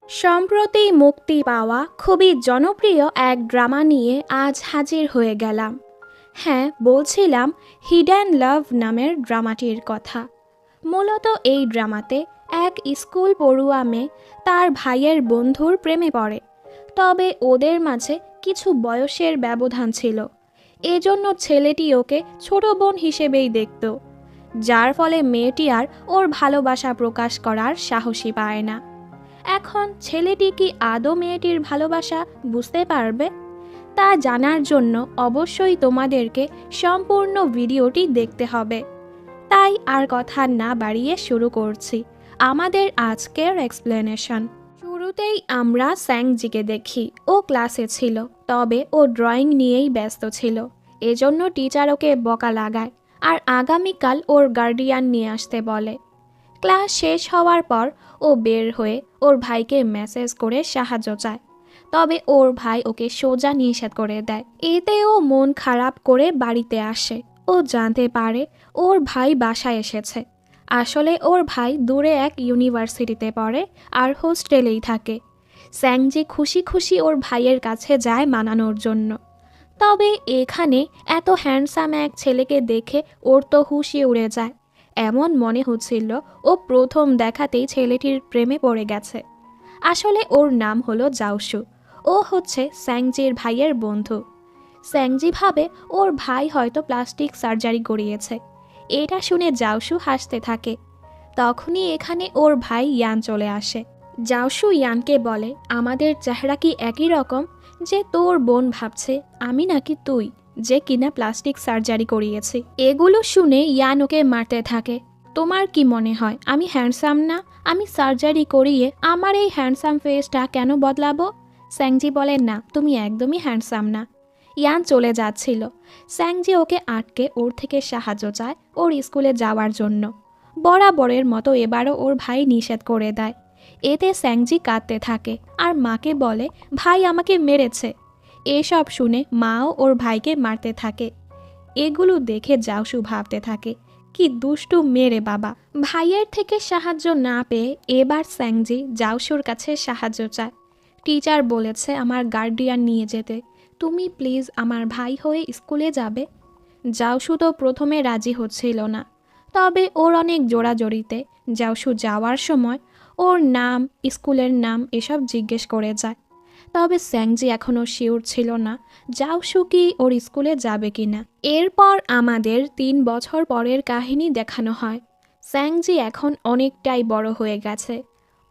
সম্প্রতি মুক্তি পাওয়া খুবই জনপ্রিয় এক ড্রামা নিয়ে আজ হাজির হয়ে গেলাম। হ্যাঁ, বলছিলাম হিডেন লাভ নামের ড্রামাটির কথা। মূলত এই ড্রামাতে এক স্কুল পড়ুয়া মেয়ে তার ভাইয়ের বন্ধুর প্রেমে পড়ে। তবে ওদের মাঝে কিছু বয়সের ব্যবধান ছিল, এজন্য ছেলেটি ওকে ছোট বোন হিসেবেই দেখত, যার ফলে মেয়েটি আর ওর ভালোবাসা প্রকাশ করার সাহসী পায় না। এখন ছেলেটি কি আদৌ মেয়েটির ভালোবাসা বুঝতে পারবে? তা জানার জন্য অবশ্যই তোমাদেরকে সম্পূর্ণ ভিডিওটি দেখতে হবে। তাই আর কথা না বাড়িয়ে শুরু করছি আমাদের আজকের এক্সপ্লেনেশন। শুরুতেই আমরা স্যাংজিকে দেখি। ও ক্লাসে ছিল, তবে ও ড্রয়িং নিয়েই ব্যস্ত ছিল, এজন্য টিচার ওকে বকা লাগায় আর আগামীকাল ওর গার্ডিয়ান নিয়ে আসতে বলে। ক্লাস শেষ হওয়ার পর ও বের হয়ে ওর ভাইকে মেসেজ করে সাহায্য চায়, তবে ওর ভাই ওকে সোজা নিষেধ করে দেয়। এতে ও মন খারাপ করে বাড়িতে আসে। ও জানতে পারে ওর ভাই বাসায় এসেছে। আসলে ওর ভাই দূরে এক ইউনিভার্সিটিতে পড়ে আর হোস্টেলেই থাকে। স্যাংজি খুশি খুশি ওর ভাইয়ের কাছে যায় মানানোর জন্য। তবে এখানে এত হ্যান্ডসাম এক ছেলেকে দেখে ওর তো হুঁশই উড়ে যায়। এমন মনে হচ্ছিল ও প্রথম দেখাতেই ছেলেটির প্রেমে পড়ে গেছে। আসলে ওর নাম হলো জাওশু। ও হচ্ছে স্যাংজির ভাইয়ের বন্ধু। স্যাংজি ভাবে ওর ভাই হয়তো প্লাস্টিক সার্জারি করিয়েছে। এটা শুনে জাওশু হাসতে থাকে। তখনই এখানে ওর ভাই ইয়ান চলে আসে। জাওশু ইয়ানকে বলে, আমাদের চেহারা কি একই রকম যে তোর বোন ভাবছে আমি নাকি তুই, যে কিনা প্লাস্টিক সার্জারি করিয়েছি। এগুলো শুনে ইয়ান ওকে মারতে থাকে। তোমার কি মনে হয় আমি হ্যান্ডসাম না? আমি সার্জারি করিয়ে আমার এই হ্যান্ডসাম ফেসটা কেন বদলাবো? স্যাংজি বলে, না, তুমি একদমই হ্যান্ডসাম না। ইয়ান চলে যাচ্ছিল। স্যাংজি ওকে আটকে ওর থেকে সাহায্য চায় ওর স্কুলে যাওয়ার জন্য। বরাবরের মতো এবারও ওর ভাই নিষেধ করে দেয়। এতে স্যাংজি কাঁদতে থাকে আর মাকে বলে, ভাই আমাকে মেরেছে। এসব শুনে মাও ওর ভাইকে মারতে থাকে। এগুলো দেখে জাওশু ভাবতে থাকে, কি দুষ্টু মেরে বাবা। ভাইয়ের থেকে সাহায্য না পেয়ে এবার স্যাংজি জাওশুর কাছে সাহায্য চায়। টিচার বলেছে আমার গার্ডিয়ান নিয়ে যেতে, তুমি প্লিজ আমার ভাই হয়ে স্কুলে যাবে। জাওশু তো প্রথমে রাজি হচ্ছিল না, তবে ওর অনেক জোড়াজড়িতে জাওশু যাওয়ার সময় ওর নাম, স্কুলের নাম এসব জিজ্ঞেস করে যায়। তবে স্যাংজি এখনও শিওর ছিল না জাওশু কি ওর স্কুলে যাবে কিনা। এরপর আমাদের 3 বছর পরের কাহিনী দেখানো হয়। স্যাংজি এখন অনেকটাই বড় হয়ে গেছে।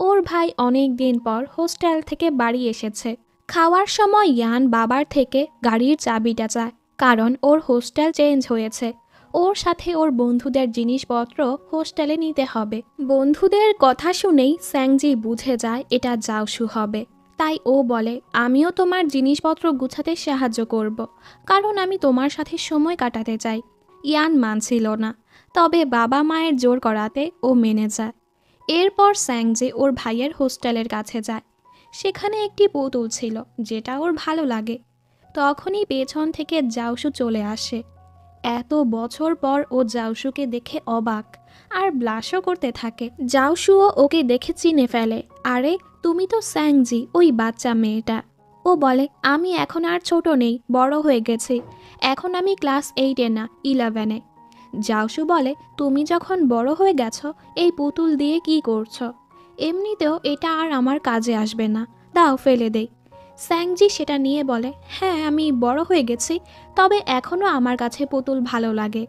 ওর ভাই অনেক দিন পর হোস্টেল থেকে বাড়ি এসেছে। খাওয়ার সময় ইয়ান বাবার থেকে গাড়ির চাবিটা চায়, কারণ ওর হোস্টেল চেঞ্জ হয়েছে। ওর সাথে ওর বন্ধুদের জিনিসপত্র হোস্টেলে নিতে হবে। বন্ধুদের কথা শুনেই স্যাংজি বুঝে যায় এটা জাওশু হবে। তাই ও বলে, আমিও তোমার জিনিসপত্র গুছাতে সাহায্য করব, কারণ আমি তোমার সাথে সময় কাটাতে চাই। ইয়ান মানছিল না, তবে বাবা মায়ের জোর করাতে ও মেনে যায়। এরপর স্যাংজি ওর ভাইয়ের হোস্টেলের কাছে যায়। সেখানে একটি পুতুল ছিল যেটা ওর ভালো লাগে। তখনই পেছন থেকে জাওশু চলে আসে। এত বছর পর ও জাওশুকে দেখে অবাক আর ব্লাশও করতে থাকে। জাওশুও ওকে দেখে চিনে ফেলে, আরে তুমি তো স্যাংজি, ওই বাচ্চা মেয়েটা। ও বলে, আমি এখন আর ছোট নেই, বড় হয়ে গেছি। এখন আমি ক্লাস 8-এ না 11-এ। জাওশু বলে, তুমি যখন বড় হয়ে গেছো এই পুতুল দিয়ে কি করছো? এমনিতেও এটা আর আমার কাজে আসবে না, দাও ফেলে দেই। স্যাংজি সেটা নিয়ে বলে, হ্যাঁ আমি বড় হয়ে গেছি, তবে এখনও আমার কাছে পুতুল ভালো লাগে।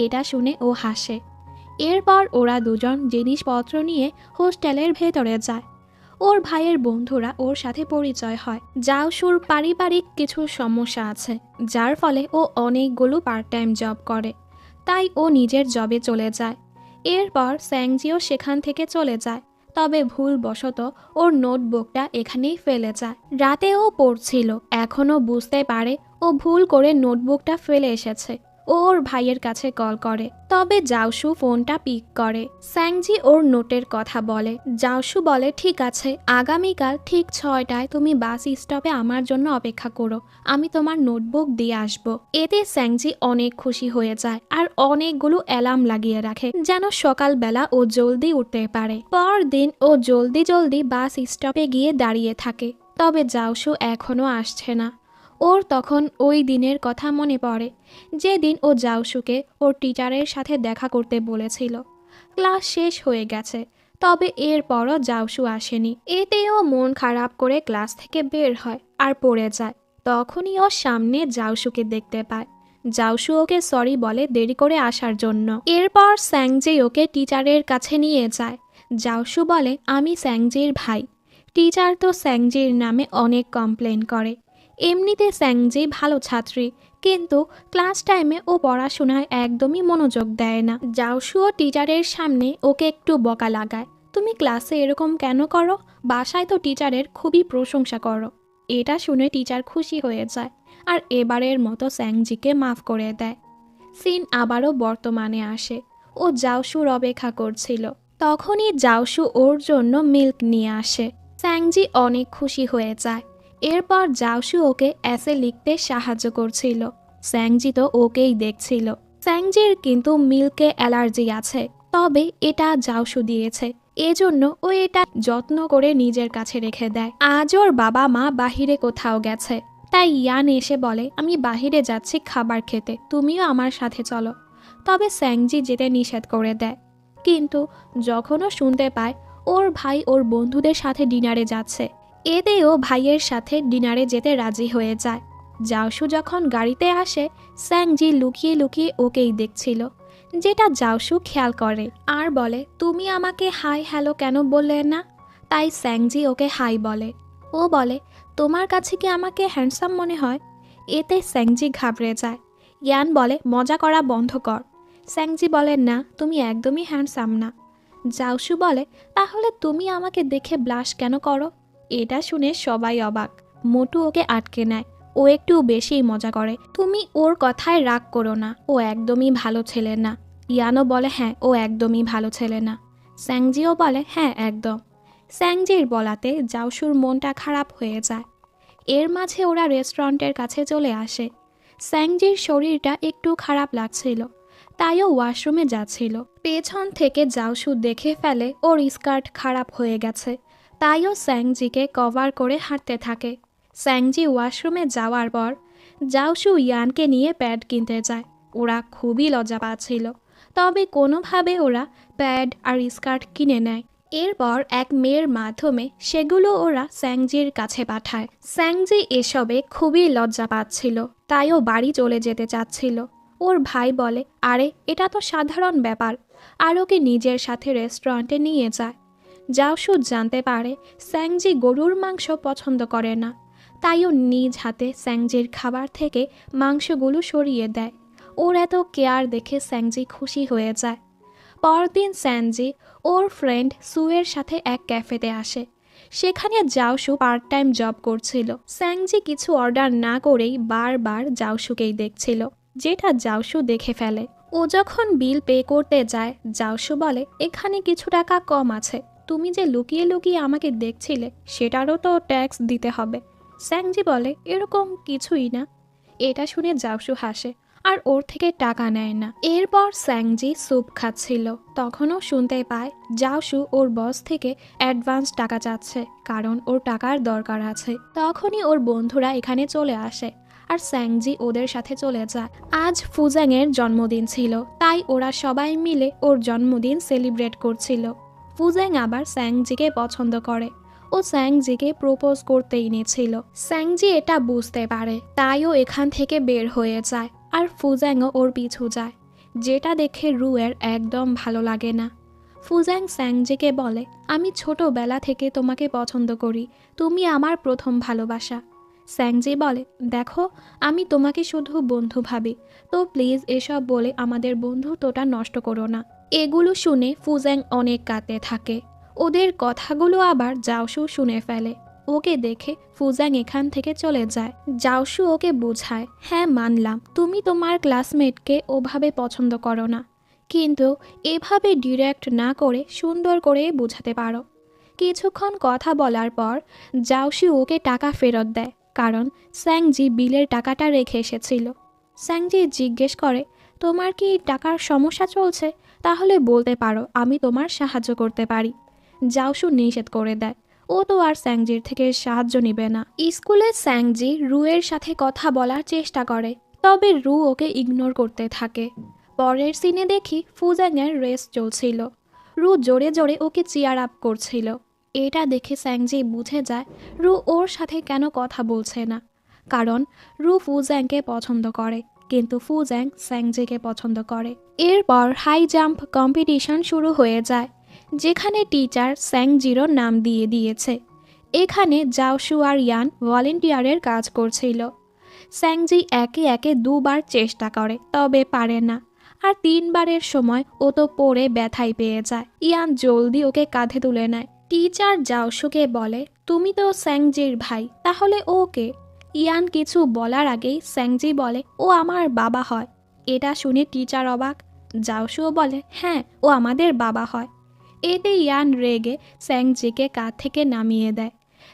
এটা শুনে ও হাসে। এরপর ওরা দুজন জিনিসপত্র নিয়ে হোস্টেলের ভেতরে যায়। ওর ভাইয়ের বন্ধুরা ওর সাথে পরিচয় হয়। জাওশুর পারিবারিক কিছু সমস্যা আছে, যার ফলে ও অনেকগুলো পার্ট টাইম জব করে। তাই ও নিজের জবে চলে যায়। এরপর স্যাংজিও সেখান থেকে চলে যায়, তবে ভুলবশত ওর নোটবুকটা এখানেই ফেলে যায়। রাতে ও পড়ছিল, এখনও বুঝতে পারে ও ভুল করে নোটবুকটা ফেলে এসেছে। ও ওর ভাইয়ের কাছে কল করে, তবে জাওশু ফোনটা পিক করে। স্যাংজি ওর নোটের কথা বলে। জাওশু বলে ঠিক আছে, আগামীকাল ঠিক 6টায় তুমি বাস স্টপে আমার জন্য অপেক্ষা করো, আমি তোমার নোটবুক দিয়ে আসবো। এতে স্যাংজি অনেক খুশি হয়ে যায় আর অনেকগুলো অ্যালার্ম লাগিয়ে রাখে যেন সকালবেলা ও জলদি উঠতে পারে। পরদিন ও জলদি জলদি বাস স্টপে গিয়ে দাঁড়িয়ে থাকে, তবে জাওশু এখনো আসছে না। ওর তখন ওই দিনের কথা মনে পড়ে যেদিন ও জাওশুকে ওর টিচারের সাথে দেখা করতে বলেছিল। ক্লাস শেষ হয়ে গেছে, তবে এরপরও জাওশু আসেনি। এতেও মন খারাপ করে ক্লাস থেকে বের হয় আর পড়ে যায়। তখনই ওর সামনে জাওশুকে দেখতে পায়। জাওশু ওকে সরি বলে দেরি করে আসার জন্য। এরপর স্যাংজি ওকে টিচারের কাছে নিয়ে যায়। জাওশু বলে আমি স্যাংজির ভাই। টিচার তো স্যাংজির নামে অনেক কমপ্লেন করে। এমনিতে স্যাংজি ভালো ছাত্রী, কিন্তু ক্লাস টাইমে ও পড়াশোনায় একদমই মনোযোগ দেয় না। জাওশুও টিচারের সামনে ওকে একটু বকা লাগায়, তুমি ক্লাসে এরকম কেন করো, বাসায় তো টিচারের খুবই প্রশংসা করো। এটা শুনে টিচার খুশি হয়ে যায় আর এবারের মতো স্যাংজিকে মাফ করে দেয়। সিন আবারও বর্তমানে আসে। ও জাওশুর অপেক্ষা করছিল। তখনই জাওশু ওর জন্য মিল্ক নিয়ে আসে। স্যাংজি অনেক খুশি হয়ে যায়। এরপর জাওশু ওকে এসে লিখতে সাহায্য করছিল। স্যাংজি তো ওকেই দেখছিল। স্যাংজির কিন্তু মিল্কে অ্যালার্জি আছে, তবে এটা জাওশু দিয়েছে, এজন্য ও এটা যত্ন করে নিজের কাছে রেখে দেয়। আজ ওর বাবা মা বাহিরে কোথাও গেছে, তাই ইয়ান এসে বলে আমি বাহিরে যাচ্ছি খাবার খেতে, তুমিও আমার সাথে চলো। তবে স্যাংজি যেতে নিষেধ করে দেয়, কিন্তু যখনও শুনতে পায় ওর ভাই ওর বন্ধুদের সাথে ডিনারে যাচ্ছে, এতেও ভাইয়ের সাথে ডিনারে যেতে রাজি হয়ে যায়। জাওশু যখন গাড়িতে আসে, স্যাংজি লুকিয়ে লুকিয়ে ওকেই দেখছিল, যেটা জাওশু খেয়াল করে আর বলে তুমি আমাকে হাই হ্যালো কেন বললে না। তাই স্যাংজি ওকে হাই বলে। ও বলে তোমার কাছে কি আমাকে হ্যান্ডসাম মনে হয়। এতে স্যাংজি ঘাবড়ে যায়। ইয়ান বলে মজা করা বন্ধ কর। স্যাংজি বলে না, তুমি একদমই হ্যান্ডসাম না। জাওশু বলে তাহলে তুমি আমাকে দেখে ব্লাশ কেন করো। এটা শুনে সবাই অবাক। মোটু ওকে আটকে নেয়, ও একটু বেশিই মজা করে। তুমি ওর কথায় রাগ করো না, ও একদমই ভালো ছেলে না। ইয়ানও বলে হ্যাঁ, ও একদমই ভালো ছেলে না। স্যাংজিও বলে হ্যাঁ একদম। স্যাংজির বলাতে জাওশুর মনটা খারাপ হয়ে যায়। এর মাঝে ওরা রেস্টুরেন্টের কাছে চলে আসে। স্যাংজির শরীরটা একটু খারাপ লাগছিল, তাইও ওয়াশরুমে যাচ্ছিল। পেছন থেকে জাওশু দেখে ফেলে ওর স্কার্ট খারাপ হয়ে গেছে, তাইও স্যাংজিকে কভার করে হাঁটতে থাকে। স্যাংজি ওয়াশরুমে যাওয়ার পর জাওশু ইয়ানকে নিয়ে প্যাড কিনতে যায়। ওরা খুবই লজ্জা পাচ্ছিল, তবে কোনোভাবে ওরা প্যাড আর স্কার্ট কিনে নেয়। এরপর এক মেয়ের মাধ্যমে সেগুলো ওরা স্যাংজির কাছে পাঠায়। স্যাংজি এসবে খুবই লজ্জা পাচ্ছিল, তাইও বাড়ি চলে যেতে চাচ্ছিল। ওর ভাই বলে আরে এটা তো সাধারণ ব্যাপার, আর ওকে নিজের সাথে রেস্টুরেন্টে নিয়ে যায়। জাওশু জানতে পারে স্যাংজি গরুর মাংস পছন্দ করে না, তাইও নিজ হাতে স্যাংজির খাবার থেকে মাংসগুলো সরিয়ে দেয়। ওর এত কেয়ার দেখে স্যাংজি খুশি হয়ে যায়। পরদিন স্যাংজি ওর ফ্রেন্ড সুয়ের সাথে এক ক্যাফেতে আসে। সেখানে জাওশু পার্ট টাইম জব করছিল। স্যাংজি কিছু অর্ডার না করেই বারবার জাওশুকেই দেখছিল, যেটা জাওশু দেখে ফেলে। ও যখন বিল পে করতে যায়, জাওশু বলে এখানে কিছু টাকা কম আছে, তুমি যে লুকিয়ে লুকিয়ে আমাকে দেখছিলে সেটারও তো ট্যাক্স দিতে হবে। স্যাংজি বলে এরকম কিছুই না। এটা শুনে জাওশু হাসে আর ওর থেকে টাকা নেয় না। এরপর স্যাংজি স্যুপ খাচ্ছিল, তখনও শুনতে পায় জাওশু ওর বস থেকে অ্যাডভান্স টাকা চাচ্ছে, কারণ ওর টাকার দরকার আছে। তখনই ওর বন্ধুরা এখানে চলে আসে আর স্যাংজি ওদের সাথে চলে যায়। আজ ফুজ্যাংয়ের জন্মদিন ছিল, তাই ওরা সবাই মিলে ওর জন্মদিন সেলিব্রেট করছিল। ফুজ্যাং আবার স্যাংজিকে পছন্দ করে, ও স্যাংজিকে প্রপোজ করতে এনেছিল। স্যাংজি এটা বুঝতে পারে, তাইও এখান থেকে বের হয়ে যায় আর ফুজ্যাংও ওর পিছু যায়, যেটা দেখে রুয়ের একদম ভালো লাগে না। ফুজ্যাং স্যাংজিকে বলে আমি ছোটবেলা থেকে তোমাকে পছন্দ করি, তুমি আমার প্রথম ভালোবাসা। স্যাংজি বলে দেখো আমি তোমাকে শুধু বন্ধু ভাবি, তো প্লিজ এসব বলে আমাদের বন্ধুত্বটা নষ্ট করো না। এগুলো শুনে ফুজ্যাং অনেক কাঁদতে থাকে। ওদের কথাগুলো আবার জাওশু শুনে ফেলে। ও ওকে দেখে ফুজাং এখান থেকে চলে যায়। জাওশু ওকে বোঝায়, হ্যাঁ মানলাম তুমি তোমার ক্লাসমেটকে ওভাবে পছন্দ করো না, কিন্তু এভাবে ডিরেক্ট না করে সুন্দর করে বোঝাতে পারো। কিছুক্ষণ কথা বলার পর জাওশু ওকে টাকা ফেরত দেয়, কারণ স্যাংজি বিলের টাকাটা রেখে এসেছিল। স্যাংজি জিজ্ঞেস করে, তোমার কি টাকার সমস্যা চলছে? তাহলে বলতে পারো, আমি তোমার সাহায্য করতে পারি। জাওশু নিষেধ করে দেয়, ও তো আর স্যাংজির থেকে সাহায্য নিবে না। স্কুলে স্যাংজি রুয়ের সাথে কথা বলার চেষ্টা করে, তবে রু ওকে ইগনোর করতে থাকে। পরের সিনে দেখি ফুজাংয়ের রেস চলছিল। রু জোরে জোরে ওকে চিয়ার আপ করছিল। এটা দেখে স্যাংজি বুঝে যায় রু ওর সাথে কেন কথা বলছে না, কারণ রু ফুজাংকে পছন্দ করে, কিন্তু ফুজাং স্যাংজিকে পছন্দ করে। এরপর হাই জাম্প কম্পিটিশন শুরু হয়ে যায়, যেখানে টিচার স্যাংজিরও নাম দিয়ে দিয়েছে। এখানে জাওশু আর ইয়ান ভলেন্টিয়ারের কাজ করছিল। স্যাংজি একে একে দুবার চেষ্টা করে, তবে পারে না, আর তিনবারের সময় ও তো পড়ে ব্যথায় পেয়ে যায়। ইয়ান জলদি ওকে কাঁধে তুলে নেয়। টিচার জাওশুকে বলে, তুমি তো স্যাংজির ভাই, তাহলে ওকে। ইয়ান কিছু বলার আগেই স্যাংজি বলে, ও আমার বাবা হয়। এটা শুনে টিচার অবাক। জাওশুও বলে, হ্যাঁ ও আমাদের বাবা হয়। এতে ইয়ান রেগে স্যাংজিকে কাঁধ থেকে নামিয়ে দেয়।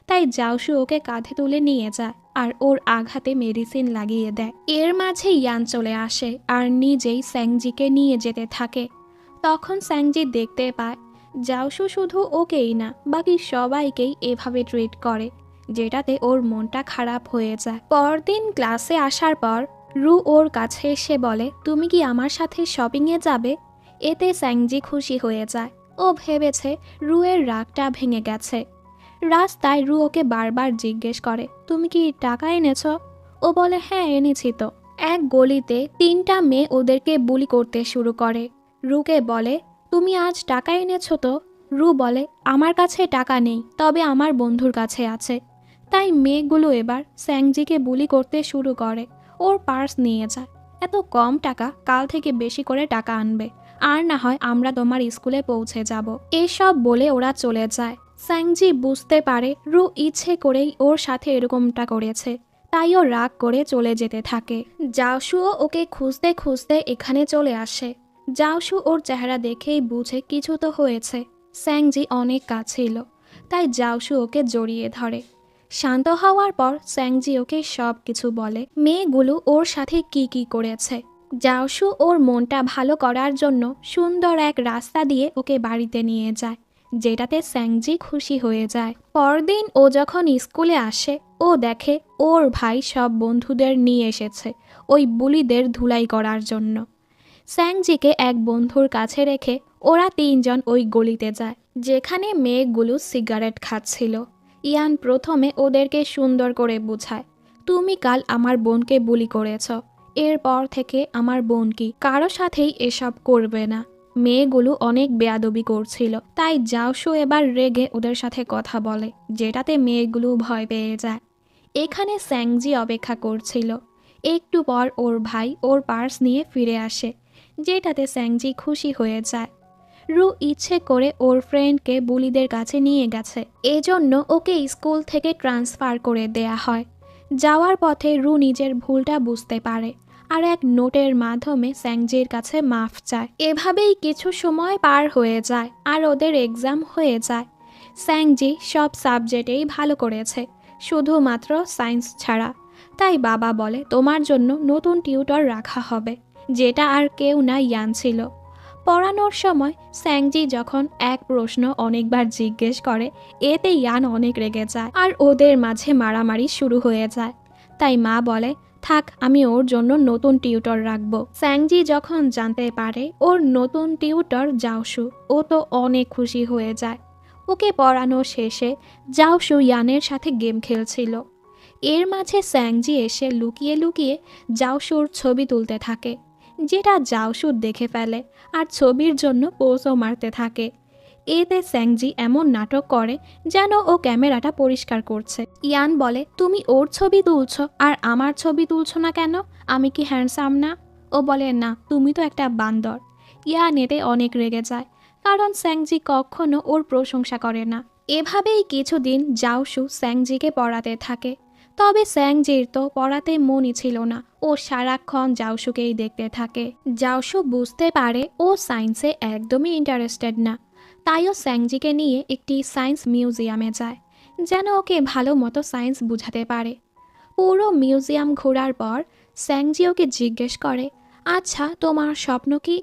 তাই জাওশু ওকে কাঁধে তুলে নিয়ে যায় আর ওর আঘাতে মেডিসিন লাগিয়ে দেয়। এর মাঝে ইয়ান চলে আসে আর নিজেই স্যাংজিকে নিয়ে যেতে থাকে। তখন স্যাংজি দেখতে পায় জাওশু শুধু ওকেই না, বাকি সবাইকেই এভাবে ট্রিট করে, যেটাতে ওর মনটা খারাপ হয়ে যায়। পরদিন ক্লাসে আসার পর রু ওর কাছে এসে বলে, তুমি কি আমার সাথে শপিংয়ে যাবে? এতে স্যাংজি খুশি হয়ে যায়। ও ভেবেছে রুয়ের রাগটা ভেঙে গেছে। রাস্তায় রু ওকে বারবার জিজ্ঞেস করে, তুমি কি টাকা এনেছ? ও বলে, হ্যাঁ এনেছি তো। এক গলিতে তিনটা মেয়ে ওদেরকে বুলি করতে শুরু করে। রুকে বলে, তুমি আজ টাকা এনেছ তো? রু বলে, আমার কাছে টাকা নেই, তবে আমার বন্ধুর কাছে আছে। তাই মেয়েগুলো এবার স্যাংজিকে বুলি করতে শুরু করে। ওর পার্স নিয়ে যায়, এত কম টাকা, কাল থেকে বেশি করে টাকা আনবে, আর না হয় আমরা তোমার স্কুলে পৌঁছে যাব। এসব বলে ওরা চলে যায়। স্যাংজি বুঝতে পারে রু ইচ্ছে করেই ওর সাথে এরকমটা করেছে, তাই ও রাগ করে চলে যেতে থাকে। জাওশুও ওকে খুঁজতে খুঁজতে এখানে চলে আসে। জাওশু ওর চেহারা দেখেই বুঝে কিছু তো হয়েছে। স্যাংজি অনেক কাছিল, তাই জাওশু ওকে জড়িয়ে ধরে। শান্ত হওয়ার পর স্যাংজি ওকে সব কিছু বলে, মেয়েগুলো ওর সাথে কি কি করেছে। জাওশু ওর মনটা ভালো করার জন্য সুন্দর এক রাস্তা দিয়ে ওকে বাড়িতে নিয়ে যায়, যেটাতে স্যাংজি খুশি হয়ে যায়। পরদিন ও যখন স্কুলে আসে, ও দেখে ওর ভাই সব বন্ধুদের নিয়ে এসেছে ওই বুলিদের ধুলাই করার জন্য। স্যাংজিকে এক বন্ধুর কাছে রেখে ওরা তিনজন ওই গলিতে যায়, যেখানে মেয়েগুলো সিগারেট খাচ্ছিল। ইয়ান প্রথমে ওদেরকে সুন্দর করে বোঝায়, তুমি কাল আমার বোনকে বুলি করেছ, এরপর থেকে আমার বোন কি কারো সাথেই এসব করবে না। মেয়েগুলো অনেক বেয়াদবি করছিল, তাই জাওশু এবার রেগে ওদের সাথে কথা বলে, যেটাতে মেয়েগুলো ভয় পেয়ে যায়। এখানে স্যাংজি অপেক্ষা করছিল। একটু পর ওর ভাই ওর পার্স নিয়ে ফিরে আসে, যেটাতে স্যাংজি খুশি হয়ে যায়। রু ইচ্ছে করে ওর ফ্রেন্ডকে বুলিদের কাছে নিয়ে গেছে, এজন্য ওকে স্কুল থেকে ট্রান্সফার করে দেয়া হয়। যাওয়ার পথে রু নিজের ভুলটা বুঝতে পারে আর এক নোটের মাধ্যমে স্যাংজির কাছে মাফ চায়। এভাবেই কিছু সময় পার হয়ে যায় আর ওদের এক্সাম হয়ে যায়। স্যাংজি সব সাবজেক্টেই ভালো করেছে, শুধুমাত্র সায়েন্স ছাড়া। তাই বাবা বলে, তোমার জন্য নতুন টিউটর রাখা হবে, যেটা আর কেউ না ইয়ান ছিল। পড়ানোর সময় স্যাংজি যখন এক প্রশ্ন অনেকবার জিজ্ঞেস করে, এতে ইয়ান অনেক রেগে যায় আর ওদের মাঝে মারামারি শুরু হয়ে যায়। তাই মা বলে, থাক, আমি ওর জন্য নতুন টিউটর রাখবো। স্যাংজি যখন জানতে পারে ওর নতুন টিউটর জাওশু, ও তো অনেক খুশি হয়ে যায়। ওকে পড়ানো শেষে জাওশু ইয়ানের সাথে গেম খেলছিল। এর মাঝে স্যাংজি এসে লুকিয়ে লুকিয়ে জাওশুর ছবি তুলতে থাকে, যেটা জাওশু দেখে ফেলে আর ছবির জন্য পোজও মারতে থাকে। এতে স্যাংজি এমন নাটক করে যেন ও ক্যামেরাটা পরিষ্কার করছে। ইয়ান বলে, তুমি ওর ছবি তুলছো আর আমার ছবি তুলছো না কেন? আমি কি হ্যান্ডসাম না? ও বলে, না, তুমি তো একটা বান্দর। ইয়ান এতে অনেক রেগে যায়, কারণ স্যাংজি কখনো ওর প্রশংসা করে না। এভাবেই কিছুদিন জাওশু স্যাংজিকে পড়াতে থাকে। তবে স্যাংজির তো পড়াতে মনই ছিল না, ও সারাক্ষণ জাওশুকেই দেখতে থাকে। জাওশু বুঝতে পারে ও সায়েন্সে একদমই ইন্টারেস্টেড না, তাইও স্যাংজিকে নিয়ে একটি সায়েন্স মিউজিয়ামে যায়, যেন ওকে ভালো মতো সায়েন্স বুঝাতে পারে। পুরো মিউজিয়াম ঘোরার পর স্যাংজি ওকে জিজ্ঞেস করে, আচ্ছা তোমার স্বপ্ন কি?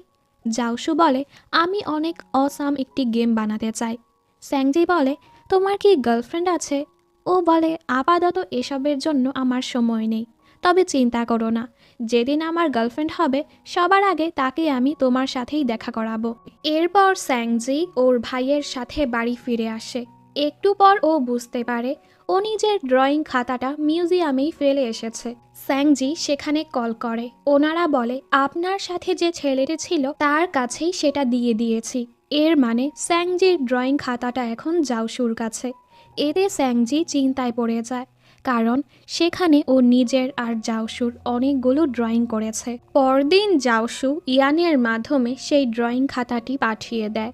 জাওশু বলে, আমি অনেক অসাম একটি গেম বানাতে চাই। স্যাংজি বলে, তোমার কি গার্লফ্রেন্ড আছে? ও বলে, আপাতত এসবের জন্য আমার সময় নেই, তবে চিন্তা করো না, যেদিন আমার গার্লফ্রেন্ড হবে সবার আগে তাকে আমি তোমার সাথেই দেখা করাবো। এরপর স্যাংজি ওর ভাইয়ের সাথে বাড়ি ফিরে আসে। একটু পর ও বুঝতে পারে ও নিজের ড্রয়িং খাতাটা মিউজিয়ামেই ফেলে এসেছে। স্যাংজি সেখানে কল করে। ওনারা বলে, আপনার সাথে যে ছেলেটি ছিল তার কাছেই সেটা দিয়ে দিয়েছি। এর মানে স্যাংজির ড্রয়িং খাতাটা এখন জাওশুর কাছে। এতে স্যাংজি চিন্তায় পড়ে যায়, কারণ সেখানে ও নিজের আর জাওশুর অনেকগুলো ড্রয়িং করেছে। পরদিন জাওশু ইয়ানের মাধ্যমে সেই ড্রয়িং খাতাটি পাঠিয়ে দেয়।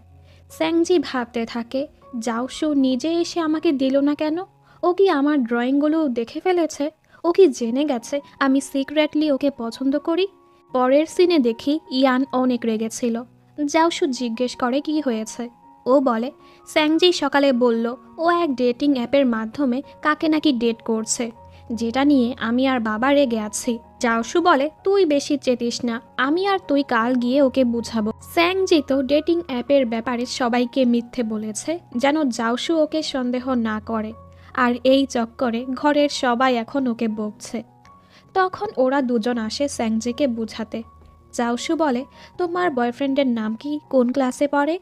স্যাংজি ভাবতে থাকে, জাওশু নিজে এসে আমাকে দিল না কেন? ও কি আমার ড্রয়িংগুলো দেখে ফেলেছে? ও কি জেনে গেছে আমি সিক্রেটলি ওকে পছন্দ করি? পরের সিনে দেখি ইয়ান অনেক রেগেছিল। জাওশু জিজ্ঞেস করে কি হয়েছে। ও বলে, স্যাংজি সকালে বলল ও এক ডেটিং অ্যাপের মাধ্যমে কাকে নাকি ডেট করছে, যেটা নিয়ে আমি আর বাবা রেগে আছি। জাওশু বলে, তুই বেশি চেতিস না, আমি আর তুই কাল গিয়ে ওকে বুঝাবো। স্যাংজি তো ডেটিং অ্যাপের ব্যাপারে সবাইকে মিথ্যে বলেছে, যেন জাওশু ওকে সন্দেহ না করে, আর এই চক্করে ঘরের সবাই এখন ওকে বকছে। তখন ওরা দুজন আসে স্যাংজিকে বুঝাতে। জাওশু বলে, তোমার বয়ফ্রেন্ডের নাম কি, কোন ক্লাসে পড়ে?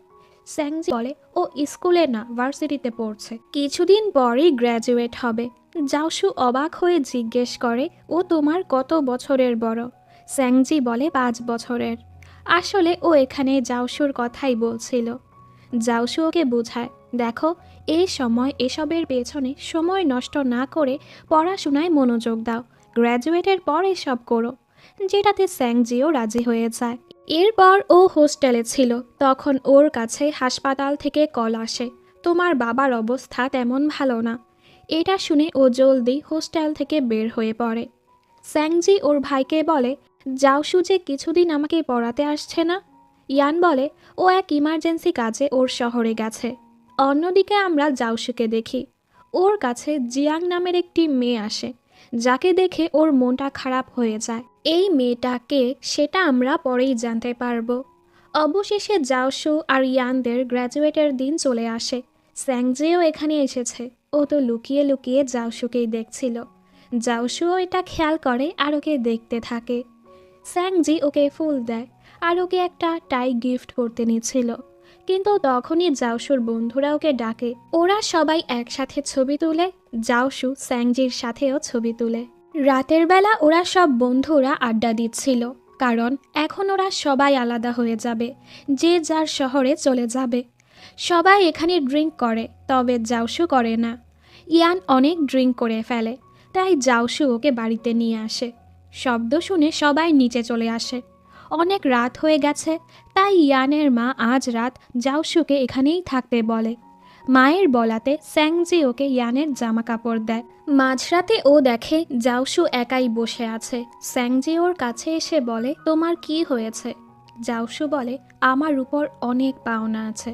স্যাংজি বলে, ও স্কুলে না ভার্সিটিতে পড়ছে, কিছুদিন পরই গ্র্যাজুয়েট হবে। জাওশু অবাক হয়ে জিজ্ঞেস করে, ও তোমার কত বছরের বড়? স্যাংজি বলে, 5 বছরের। আসলে ও এখানে জাওশুর কথাই বলছিল। জাওশু ওকে বোঝায়, দেখো, এই সময় এসবের পেছনে সময় নষ্ট না করে পড়াশোনায় মনোযোগ দাও, গ্র্যাজুয়েটের পর এসব করো, যেটাতে স্যাংজিও রাজি হয়ে যায়। এরপর ও হোস্টেলে ছিল, তখন ওর কাছে হাসপাতাল থেকে কল আসে, তোমার বাবার অবস্থা তেমন ভালো না। এটা শুনে ও জলদি হোস্টেল থেকে বের হয়ে পড়ে। স্যাংজি ওর ভাইকে বলে, জাওশু যে কিছুদিন আমাকে পড়াতে আসছে না। ইয়ান বলে, ও এক ইমার্জেন্সি কাজে ওর শহরে গেছে। অন্যদিকে আমরা জাওশুকে দেখি, ওর কাছে জিয়াং নামের একটি মেয়ে আসে, যাকে দেখে ওর মনটা খারাপ হয়ে যায়। এই মেয়েটা কে সেটা আমরা পরেই জানতে পারবো। অবশেষে জাওশু আর ইয়ানদের গ্র্যাজুয়েটের দিন চলে আসে। স্যাংজিও এখানে এসেছে। ও তো লুকিয়ে লুকিয়ে জাওশুকেই দেখছিল। জাওশুও এটা খেয়াল করে আর ওকে দেখতে থাকে। স্যাংজি ওকে ফুল দেয় আর ওকে একটা টাই গিফট করতে নিচ্ছিল, কিন্তু তখনই জাওশুর বন্ধুরা ওকে ডাকে। ওরা সবাই একসাথে ছবি তুলে, জাওশু স্যাংজির সাথেও ছবি তুলে। রাতের বেলা ওরা সব বন্ধুরা আড্ডা দিচ্ছিল, কারণ এখন ওরা সবাই আলাদা হয়ে যাবে, যে যার শহরে চলে যাবে। সবাই এখানে ড্রিঙ্ক করে, তবে জাওশু করে না। ইয়ান অনেক ড্রিঙ্ক করে ফেলে, তাই জাওশু ওকে বাড়িতে নিয়ে আসে। শব্দ শুনে সবাই নিচে চলে আসে। অনেক রাত হয়ে গেছে, তাই ইয়ানের মা আজ রাত জাওশুকে এখানেই থাকতে বলে। মায়ের বলাতে স্যাংজি ওকে ইয়ানের জামা কাপড় দেয়। মাঝরাতে ও দেখে জাওশু একাই বসে আছে। স্যাংজি ওর কাছে এসে বলে, তোমার কি হয়েছে? জাওশু বলে, আমার উপর অনেক পাওনা আছে।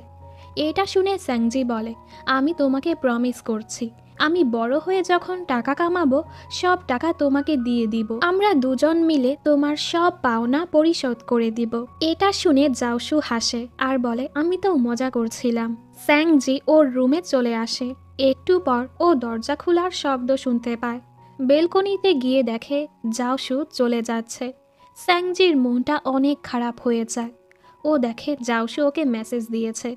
এটা শুনে স্যাংজি বলে, আমি তোমাকে প্রমিস করছি, আমি বড় হয়ে যখন টাকা কামাবো সব টাকা তোমাকে দিয়ে দিব। আমরা দুজন মিলে তোমার সব পাওনা পরিশোধ করে দিব। এটা শুনে জাওশু হাসে আর বলে, আমি তো মজা করছিলাম। স্যাংজি ওর রুমে চলে আসে। একটু পর ও দরজা খোলার শব্দ শুনতে পায়। বেলকনিতে গিয়ে দেখে জাওশু চলে যাচ্ছে। স্যাংজির মনটা অনেক খারাপ হয়ে যায়। ও দেখে জাওশু ওকে মেসেজ দিয়েছে,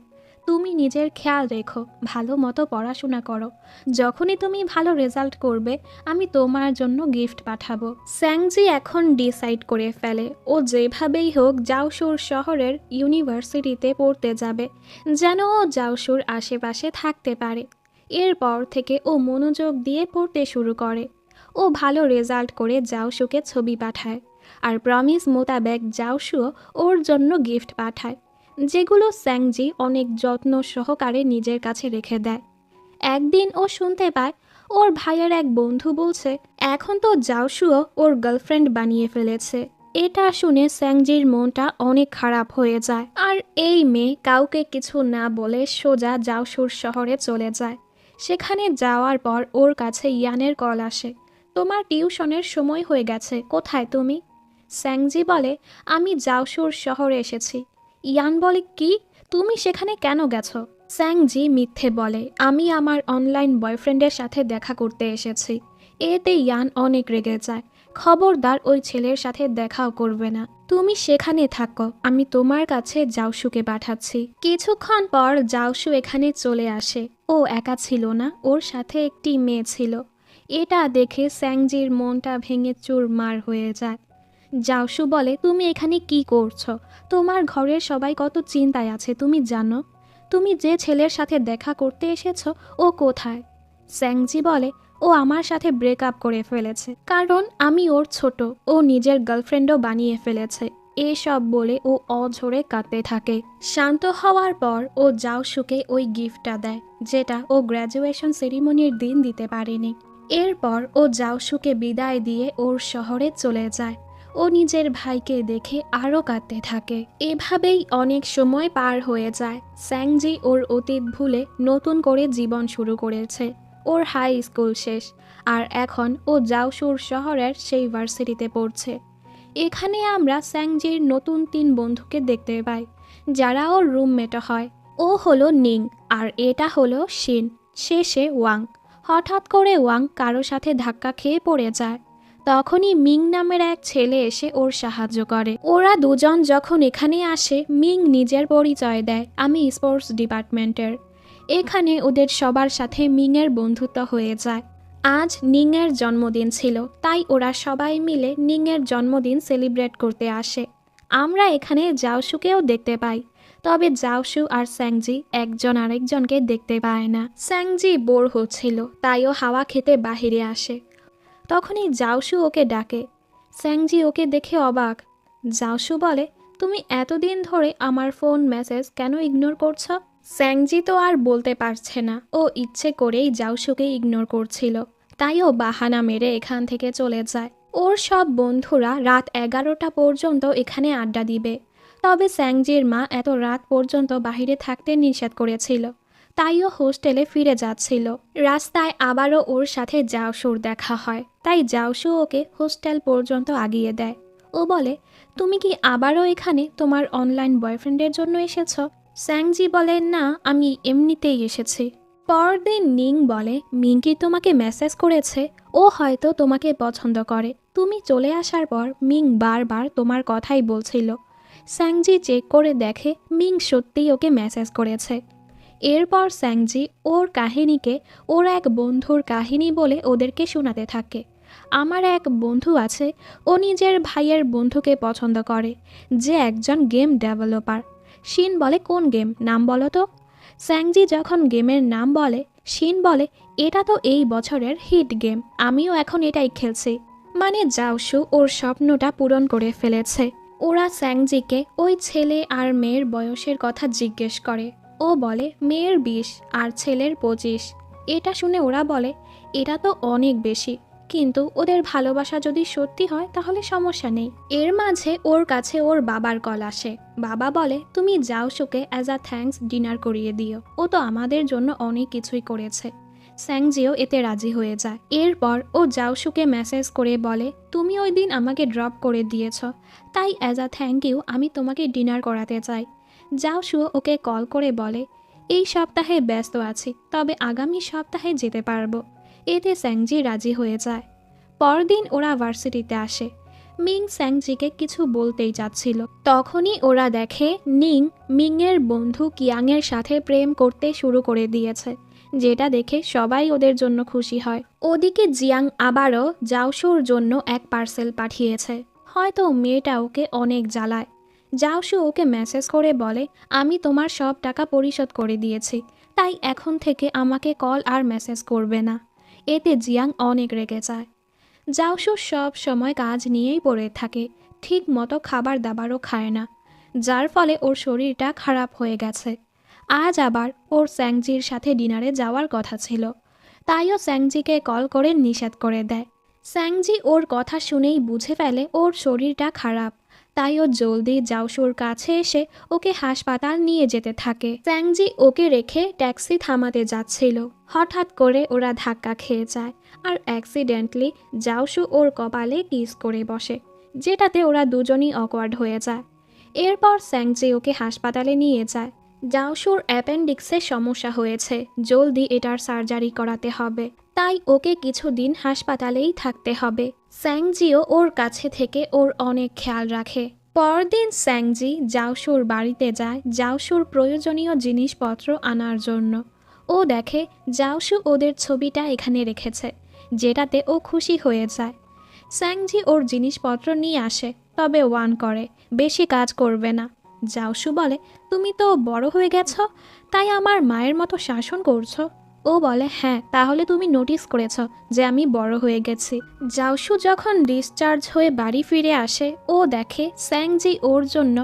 তুমি নিজের খেয়াল রেখো, ভালো মতো পড়াশোনা করো, যখনই তুমি ভালো রেজাল্ট করবে আমি তোমার জন্য গিফট পাঠাবো। স্যাংজি এখন ডিসাইড করে ফেলে ও যেভাবেই হোক জাওশুর শহরের ইউনিভার্সিটিতে পড়তে যাবে, যেন ও জাওশুর আশেপাশে থাকতে পারে। এরপর থেকে ও মনোযোগ দিয়ে পড়তে শুরু করে। ও ভালো রেজাল্ট করে জাওশুকে ছবি পাঠায়, আর প্রমিস মোতাবেক জাওশুও ওর জন্য গিফট পাঠায়, যেগুলো স্যাংজি অনেক যত্ন সহকারে নিজের কাছে রেখে দেয়। একদিন ও শুনতে পায় ওর ভাইয়ের এক বন্ধু বলছে এখন তো জাওশুও ওর গার্লফ্রেন্ড বানিয়ে ফেলেছে। এটা শুনে স্যাংজির মনটা অনেক খারাপ হয়ে যায়। আর এই মেয়ে কাউকে কিছু না বলে সোজা জাওশুর শহরে চলে যায়। সেখানে যাওয়ার পর ওর কাছে ইয়ানের কল আসে, তোমার টিউশনের সময় হয়ে গেছে, কোথায় তুমি? স্যাংজি বলে, আমি জাওশুর শহরে এসেছি। ইয়ান বলে, কি, তুমি সেখানে কেন গেছো? স্যাংজি মিথ্যে বলে, আমি আমার অনলাইন বয়ফ্রেন্ডের সাথে দেখা করতে এসেছি। এতে ইয়ান অনেক রেগে যায়, খবরদার ওই ছেলের সাথে দেখাও করবে না, তুমি সেখানে থাকো, আমি তোমার কাছে জাওশুকে পাঠাচ্ছি। কিছুক্ষণ পর জাওশু এখানে চলে আসে। ও একা ছিল না, ওর সাথে একটি মেয়ে ছিল। এটা দেখে স্যাংজির মনটা ভেঙে চুরমার হয়ে যায়। জাওশু বলে, তুমি এখানে কি করছো? তোমার ঘরের সবাই কত চিন্তায় আছে তুমি জানো? তুমি যে ছেলের সাথে দেখা করতে এসেছো ও কোথায়? স্যাংজি বলে, ও আমার সাথে ব্রেকআপ করে ফেলেছে, কারণ আমি ওর ছোট, ও নিজের গার্লফ্রেন্ডও বানিয়ে ফেলেছে। এসব বলে ও অঝরে কাঁদতে থাকে। শান্ত হওয়ার পর ও জাওশুকে ওই গিফটটা দেয়, যেটা ও গ্র্যাজুয়েশন সেরিমনির দিন দিতে পারেনি। এরপর ও জাওশুকে বিদায় দিয়ে ওর শহরে চলে যায়। ও নিজের ভাইকে দেখে আরও কাঁদতে থাকে। এভাবেই অনেক সময় পার হয়ে যায়। স্যাংজি ওর অতীত ভুলে নতুন করে জীবন শুরু করেছে। ওর হাই স্কুল শেষ, আর এখন ও জাওশুর শহরের সেই ভার্সিটিতে পড়ছে। এখানে আমরা স্যাংজির নতুন 3 বন্ধুকে দেখতে পাই, যারা ওর রুমমেটও হয়। ও হলো নিং, আর এটা হলো শিন, শেষে ওয়াং। হঠাৎ করে ওয়াং কারো সাথে ধাক্কা খেয়ে পড়ে যায়। তখনই মিং নামের এক ছেলে এসে ওর সাহায্য করে। ওরা দুজন যখন এখানে আসে, মিং নিজের পরিচয় দেয়, আমি স্পোর্টস ডিপার্টমেন্টের। এখানে ওদের সবার সাথে মিংয়ের বন্ধুত্ব হয়ে যায়। আজ নিংয়ের জন্মদিন ছিল, তাই ওরা সবাই মিলে নিংয়ের জন্মদিন সেলিব্রেট করতে আসে। আমরা এখানে জাওশুকেও দেখতে পাই, তবে জাওশু আর স্যাংজি একজন আরেকজনকে দেখতে পায় না। স্যাংজি বোর হচ্ছিল, তাই ও হাওয়া খেতে বাহিরে আসে। তখনই জাওশু ওকে ডাকে। স্যাংজি ওকে দেখে অবাক। জাওশু বলে, তুমি এতদিন ধরে আমার ফোন মেসেজ কেন ইগনোর করছো? স্যাংজি তো আর বলতে পারছে না, ও ইচ্ছে করেই জাওশুকে ইগনোর করছিল, তাই ও বাহানা মেরে এখান থেকে চলে যায়। ওর সব বন্ধুরা রাত 11টা পর্যন্ত এখানে আড্ডা দিবে, তবে স্যাংজির মা এত রাত পর্যন্ত বাহিরে থাকতে নিষেধ করেছিল, তাই ও হোস্টেলে ফিরে যাচ্ছিল। রাস্তায় আবারও ওর সাথে জাওশুর দেখা হয়, তাই জাওশু ওকে হোস্টেল পর্যন্ত আগিয়ে দেয়। ও বলে, তুমি কি আবারও এখানে তোমার অনলাইন বয়ফ্রেন্ডের জন্য এসেছো? স্যাংজি বলে, না, আমি এমনিতেই এসেছি। পরদিন নিং বলে, মিং কি তোমাকে মেসেজ করেছে? ও হয়তো তোমাকে পছন্দ করে। তুমি চলে আসার পর মিং বারবার তোমার কথাই বলছিল। স্যাংজি চেক করে দেখে মিং সত্যিই ওকে মেসেজ করেছে। এরপর স্যাংজি ওর কাহিনীকে ওর এক বন্ধুর কাহিনী বলে ওদেরকে শোনাতে থাকে। আমার এক বন্ধু আছে, ও নিজের ভাইয়ের বন্ধুকে পছন্দ করে, যে একজন গেম ডেভেলপার। শিন বলে, কোন গেম, নাম বলো তো? স্যাংজি যখন গেমের নাম বলে, শিন বলে, এটা তো এই বছরের হিট গেম, আমিও এখন এটাই খেলছি। মানে জাওশু ওর স্বপ্নটা পূরণ করে ফেলেছে। ওরা স্যাংজিকে ওই ছেলে আর মেয়ের বয়সের কথা জিজ্ঞেস করে। ও বলে, মেয়ের 20 আর ছেলের 25। এটা শুনে ওরা বলে, এটা তো অনেক বেশি, কিন্তু ওদের ভালোবাসা যদি সত্যি হয় তাহলে সমস্যা নেই। এর মাঝে ওর কাছে ওর বাবার কল আসে। বাবা বলে, তুমি জাওশুকে অ্যাজ আ থ্যাঙ্কস ডিনার করিয়ে দিও, ও তো আমাদের জন্য অনেক কিছুই করেছে। স্যাংজিও এতে রাজি হয়ে যায়। এরপর ও জাওশুকে মেসেজ করে বলে, তুমি ওই দিন আমাকে ড্রপ করে দিয়েছ, তাই অ্যাজ আ থ্যাংক ইউ আমি তোমাকে ডিনার করাতে চাই। জাওশু ওকে কল করে বলে, এই সপ্তাহে ব্যস্ত আছি, তবে আগামী সপ্তাহে যেতে পারবো। এতে স্যাংজি রাজি হয়ে যায়। পরদিন ওরা ভার্সিটিতে আসে। মিং স্যাংজিকে কিছু বলতেই যাচ্ছিল, তখনই ওরা দেখে নিং মিংয়ের বন্ধু কিয়াংয়ের সাথে প্রেম করতে শুরু করে দিয়েছে, যেটা দেখে সবাই ওদের জন্য খুশি হয়। ওদিকে জিয়াং আবারও জাওশুর জন্য এক পার্সেল পাঠিয়েছে, হয়তো মেয়েটা ওকে অনেক জ্বালায়। জাওশু ওকে মেসেজ করে বলে, আমি তোমার সব টাকা পরিশোধ করে দিয়েছি, তাই এখন থেকে আমাকে কল আর মেসেজ করবে না। এতে জিয়াং অনেক রেগে যায়। জাওশু সব সময় কাজ নিয়েই পড়ে থাকে, ঠিক মতো খাবার দাবারও খায় না, যার ফলে ওর শরীরটা খারাপ হয়ে গেছে। আজ আবার ওর স্যাংজির সাথে ডিনারে যাওয়ার কথা ছিল, তাইও স্যাংজিকে কল করে নিষেধ করে দেয়। স্যাংজি ওর কথা শুনেই বুঝে ফেলে ওর শরীরটা খারাপ, তাই ও জলদি জাওশুর কাছে এসে ওকে হাসপাতাল নিয়ে যেতে থাকে। স্যাংজি ওকে রেখে ট্যাক্সি থামাতে যাচ্ছিল, হঠাৎ করে ওরা ধাক্কা খেয়ে যায় আর অ্যাক্সিডেন্টলি জাওশু ওর কপালে কিস করে বসে, যেটাতে ওরা দুজনই অকওয়ার্ড হয়ে যায়। এরপর স্যাংজি ওকে হাসপাতালে নিয়ে যায়। জাওশুর অ্যাপেন্ডিক্সে সমস্যা হয়েছে, জলদি এটার সার্জারি করাতে হবে, তাই ওকে কিছুদিন হাসপাতালেই থাকতে হবে। স্যাংজিও ওর কাছে থেকে ওর অনেক খেয়াল রাখে। পরদিন স্যাংজি জাওশুর বাড়িতে যায় জাওশুর প্রয়োজনীয় জিনিসপত্র আনার জন্য। ও দেখে জাওশু ওদের ছবিটা এখানে রেখেছে, যেটাতে ও খুশি হয়ে যায়। স্যাংজি ওর জিনিসপত্র নিয়ে আসে, তবে ওয়ান করে বেশি কাজ করবে না। জাওশু বলে, তুমি তো বড় হয়ে গেছো, তাই আমার মায়ের মতো শাসন করছো। ও বলে, হ্যাঁ, তাহলে তুমি নোটিস করেছ যে আমি বড় হয়ে গেছি। জাওশু যখন ডিসচার্জ হয়ে বাড়ি ফিরে আসে, ও দেখে স্যাংজি ওর জন্য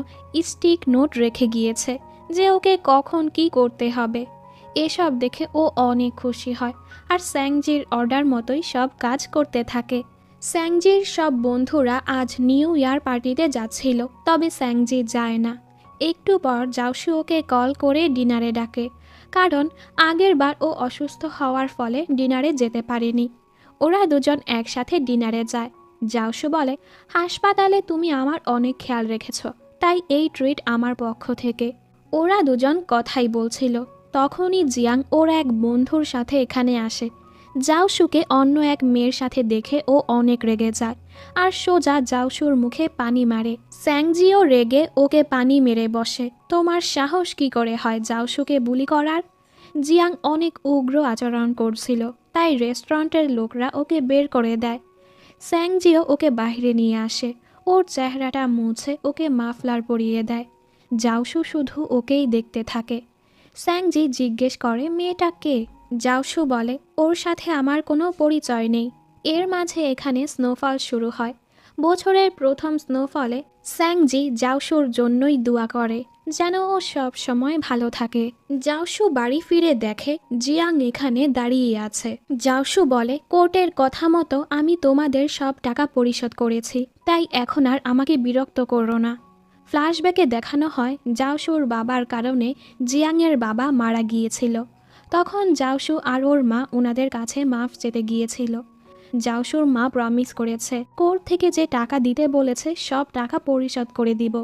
স্টিক নোট রেখে গিয়েছে যে ওকে কখন কি করতে হবে। এসব দেখে ও অনেক খুশি হয় আর স্যাংজির অর্ডার মতোই সব কাজ করতে থাকে। স্যাংজির সব বন্ধুরা আজ নিউ ইয়ার পার্টিতে যাচ্ছিল, তবে স্যাংজি যায় না। একটু পর জাওশু ওকে কল করে ডিনারে ডাকে, কারণ আগের বার ও অসুস্থ হওয়ার ফলে ডিনারে যেতে পারেনি। ওরা দুজন একসাথে ডিনারে যায়। জাওশু বলে, হাসপাতালে তুমি আমার অনেক খেয়াল রেখেছ, তাই এই ট্রিট আমার পক্ষ থেকে। ওরা দুজন কথাই বলছিল, তখনই জিয়াং ওর এক বন্ধুর সাথে এখানে আসে। জাওশুকে অন্য এক মেয়ের সাথে দেখে ও অনেক রেগে যায় আর সোজা জাওশুর মুখে পানি মারে। স্যাংজিও রেগে ওকে পানি মেরে বসে। তোমার সাহস কি করে হয় জাওশুকে বুলি করার? জিয়াং অনেক উগ্র আচরণ করছিল, তাই রেস্টুরেন্টের লোকরা ওকে বের করে দেয়। স্যাংজিও ওকে বাইরে নিয়ে আসে, ওর চেহারাটা মুছে ওকে মাফলার পরিয়ে দেয়। জাওশু শুধু ওকেই দেখতে থাকে। স্যাংজি জিজ্ঞেস করে, মেয়েটা কে? জাওশু বলে, ওর সাথে আমার কোনো পরিচয় নেই। এর মাঝে এখানে স্নোফল শুরু হয়। বছরের প্রথম স্নোফলে স্যাংজি জাওশুর জন্যই দোয়া করে যেন ও সব সময় ভালো থাকে। জাওশু বাড়ি ফিরে দেখে জিয়াং এখানে দাঁড়িয়ে আছে। জাওশু বলে, কোর্টের কথা মতো আমি তোমাদের সব টাকা পরিশোধ করেছি, তাই এখন আর আমাকে বিরক্ত করো না। ফ্ল্যাশব্যাকে দেখানো হয় জাওশুর বাবার কারণে জিয়াংয়ের বাবা মারা গিয়েছিল। তখন জাওশু আর ওর মা ওনাদের কাছে মাফ চেতে গিয়েছিল। জাওশুর মা প্রমিস করেছে কোর্ট থেকে যে টাকা দিতে বলেছে সব টাকা পরিশোধ করে দিব।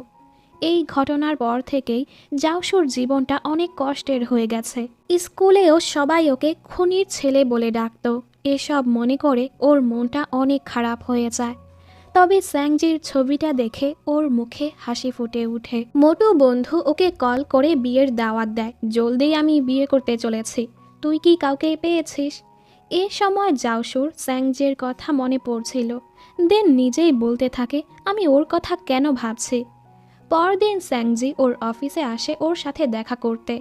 এই ঘটনার পর থেকেই জাওশুর জীবনটা অনেক কষ্টের হয়ে গেছে। স্কুলেও সবাই ওকে খুনির ছেলে বলে ডাকত। এসব মনে করে ওর মনটা অনেক খারাপ হয়ে যায়। তবে স্যাংজির ছবিটা দেখে ওর মুখে হাসি ফুটে ওঠে। মোটু বন্ধু ওকে কল করে বিয়ের দাওয়াত দেয়, জলদি আমি বিয়ে করতে চলেছি, তুই কি কাউকে পেয়েছিস? এ সময় জাওশুর স্যাংজির কথা মনে পড়ছিল। দেন নিজেই বলতে থাকে, আমি ওর কথা কেন ভাবছি। পরদিন স্যাংজি ওর অফিসে আসে ওর সাথে দেখা করতে।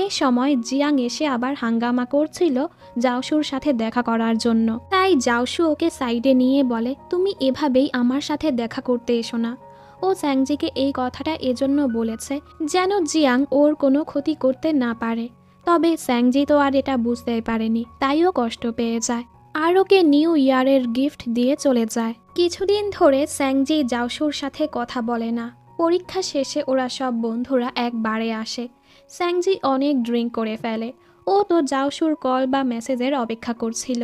এ সময় জিয়াং এসে আবার হাঙ্গামা করছিল জাওশুর সাথে দেখা করার জন্য। তাই জাওশু ওকে সাইডে নিয়ে বলে, তুমি এভাবেই আমার সাথে দেখা করতে এসো না। ও স্যাংজিকে এই কথাটা এজন্য বলেছে যেন জিয়াং ওর কোনো ক্ষতি করতে না পারে। তবে স্যাংজি তো আর এটা বুঝতেই পারেনি, তাইও কষ্ট পেয়ে যায় আর ওকে নিউ ইয়ারের গিফট দিয়ে চলে যায়। কিছুদিন ধরে স্যাংজি জাওশুর সাথে কথা বলে না। পরীক্ষা শেষে ওরা সব বন্ধুরা এক বারে আসে। স্যাংজি অনেক ড্রিঙ্ক করে ফেলে। ও তো জাওশুর কল বা মেসেজের অপেক্ষা করছিল।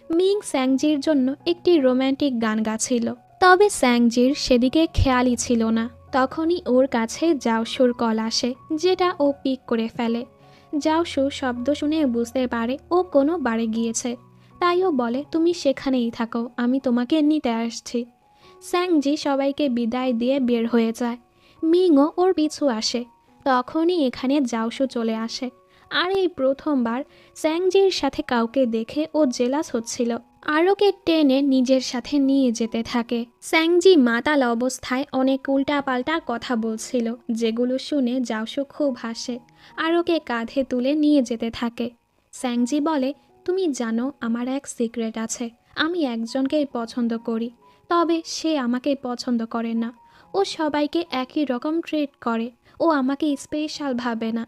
মিং স্যাংজির জন্য একটি রোম্যান্টিক গান গাছিল, তবে স্যাংজির সেদিকে খেয়ালই ছিল না। তখনই ওর কাছে জাওশুর কল আসে, যেটা ও পিক করে ফেলে। জাওশু শব্দ শুনে বুঝতে পারে ও কোনো বারে গিয়েছে, তাই ও বলে, তুমি সেখানেই থাকো, আমি তোমাকে নিতে আসছি। স্যাংজি সবাইকে বিদায় দিয়ে বের হয়ে যায়। মিংও ওর পিছু আসে। তখনই এখানে জাওশু চলে আসে আর এই প্রথমবার স্যাংজির সাথে কাউকে দেখে ও জেলাস হচ্ছিল আর ওকে টেনে নিজের সাথে নিয়ে যেতে থাকে। স্যাংজি মাতাল অবস্থায় অনেক উল্টাপাল্টা কথা বলছিল, যেগুলো শুনে জাওশু খুব হাসে আর ওকে কাঁধে তুলে নিয়ে যেতে থাকে। স্যাংজি বলে, তুমি জানো আমার এক সিক্রেট আছে, আমি একজনকেই পছন্দ করি, তবে সে আমাকে পছন্দ করে না। ও সবাইকে একই রকম ট্রিট করে, ও আমাকে স্পেশাল ভাবে না।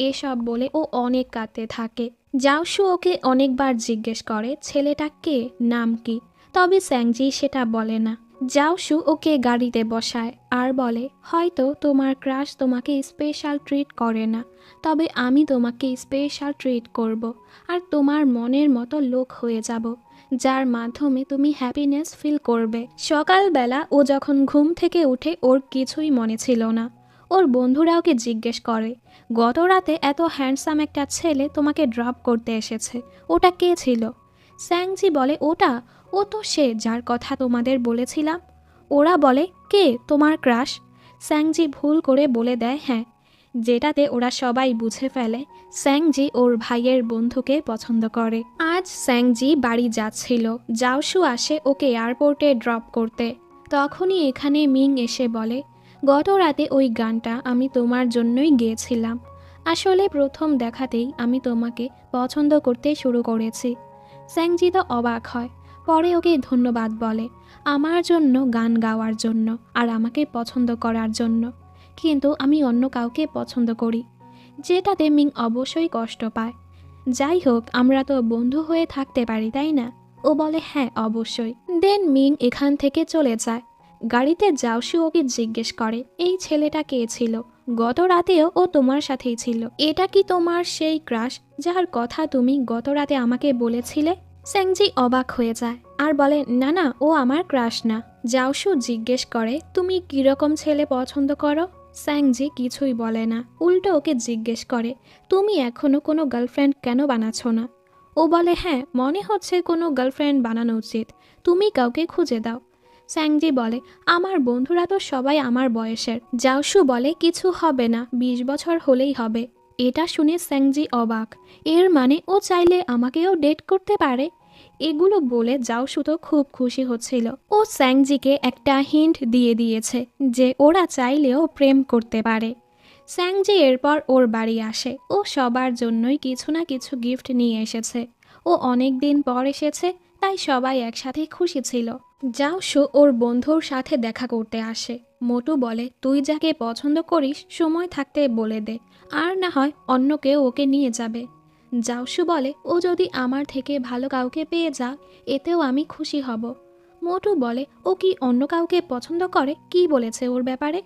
এসব বলে ও অনেক কাঁদতে থাকে। জাওশু ওকে অনেকবার জিজ্ঞেস করে ছেলেটা কে, নাম কি, তবে স্যাংজি সেটা বলে না। জাওশু ওকে গাড়িতে বসায় আর বলে হয়তো তোমার ক্রাশ তোমাকে স্পেশাল ট্রিট করে না, তবে আমি তোমাকে স্পেশাল ট্রিট করব আর তোমার মনের মতো লোক হয়ে যাব, যার মাধ্যমে তুমি হ্যাপিনেস ফিল করবে। সকালবেলা ও যখন ঘুম থেকে উঠে ওর কিছুই মনে ছিল না। ওর বন্ধুরা ওকে জিজ্ঞেস করে গত রাতে এত হ্যান্ডসাম একটা ছেলে তোমাকে ড্রপ করতে এসেছে, ওটা কে ছিল? স্যাংজি বলে ও তো সে যার কথা তোমাদের বলেছিলাম। ওরা বলে কে, তোমার ক্রাশ? স্যাংজি ভুল করে বলে দেয় হ্যাঁ, যেটাতে ওরা সবাই বুঝে ফেলে স্যাংজি ওর ভাইয়ের বন্ধুকে পছন্দ করে। আজ স্যাংজি বাড়ি যাচ্ছিল, জাওশু আসে ওকে এয়ারপোর্টে ড্রপ করতে। তখনই এখানে মিং এসে বলে গত রাতে ওই গানটা আমি তোমার জন্যই গেয়েছিলাম। আসলে প্রথম দেখাতেই আমি তোমাকে পছন্দ করতে শুরু করেছি। স্যাংজি তো অবাক হয়, পরে ওকে ধন্যবাদ বলে আমার জন্য গান গাওয়ার জন্য আর আমাকে পছন্দ করার জন্য, কিন্তু আমি অন্য কাউকে পছন্দ করি, যেটাতে মিং অবশ্যই কষ্ট পায়। যাই হোক, আমরা তো বন্ধু হয়ে থাকতে পারি তাই না? ও বলে হ্যাঁ অবশ্যই। দেন মিং এখান থেকে চলে যায়। গাড়িতে জাওশু ওকে জিজ্ঞেস করে এই ছেলেটা কে ছিল? গত রাতেও ও তোমার সাথেই ছিল। এটা কি তোমার সেই ক্রাশ যার কথা তুমি গত রাতে আমাকে বলেছিলে? স্যাংজি অবাক হয়ে যায় আর বলে না না, ও আমার ক্রাশ না। জাওশু জিজ্ঞেস করে তুমি কিরকম ছেলে পছন্দ করো? স্যাংজি কিছুই বলে না, উল্টো ওকে জিজ্ঞেস করে তুমি এখনো কোনো গার্লফ্রেন্ড কেন বানাচ্ছ না? ও বলে হ্যাঁ, মনে হচ্ছে কোনো গার্লফ্রেন্ড বানানো উচিত, তুমি কাউকে খুঁজে দাও। স্যাংজি বলে আমার বন্ধুরা তো সবাই আমার বয়সের। জাওশু বলে কিছু হবে না, 20 বছর হলেই হবে। এটা শুনে স্যাংজি অবাক, এর মানে ও চাইলে আমাকেও ডেট করতে পারে? এগুলো বলে জাওশু তো খুব খুশি হচ্ছিল। ও স্যাংজিকে একটা হিন্ট দিয়ে দিয়েছে যে ওরা চাইলেও প্রেম করতে পারে। স্যাংজি এরপর ওর বাড়ি আসে। ও সবার জন্যই কিছু না কিছু গিফট নিয়ে এসেছে। ও অনেক দিন পর এসেছে, তাই সবাই একসাথে খুশি ছিল। জাওশু ওর বন্ধুর সাথে দেখা করতে আসে। মোটু বলে তুই যাকে পছন্দ করিস সময় থাকতে বলে দে, আর না হয় অন্য কেউ ওকে নিয়ে যাবে। জাওশু বলে ও যদি আমার থেকে ভালো কাউকে পেয়ে যায় এতেও আমি খুশি হব। মোটু বলে ও কি অন্য কাউকে পছন্দ করে, কি বলেছে ওর ব্যাপারে?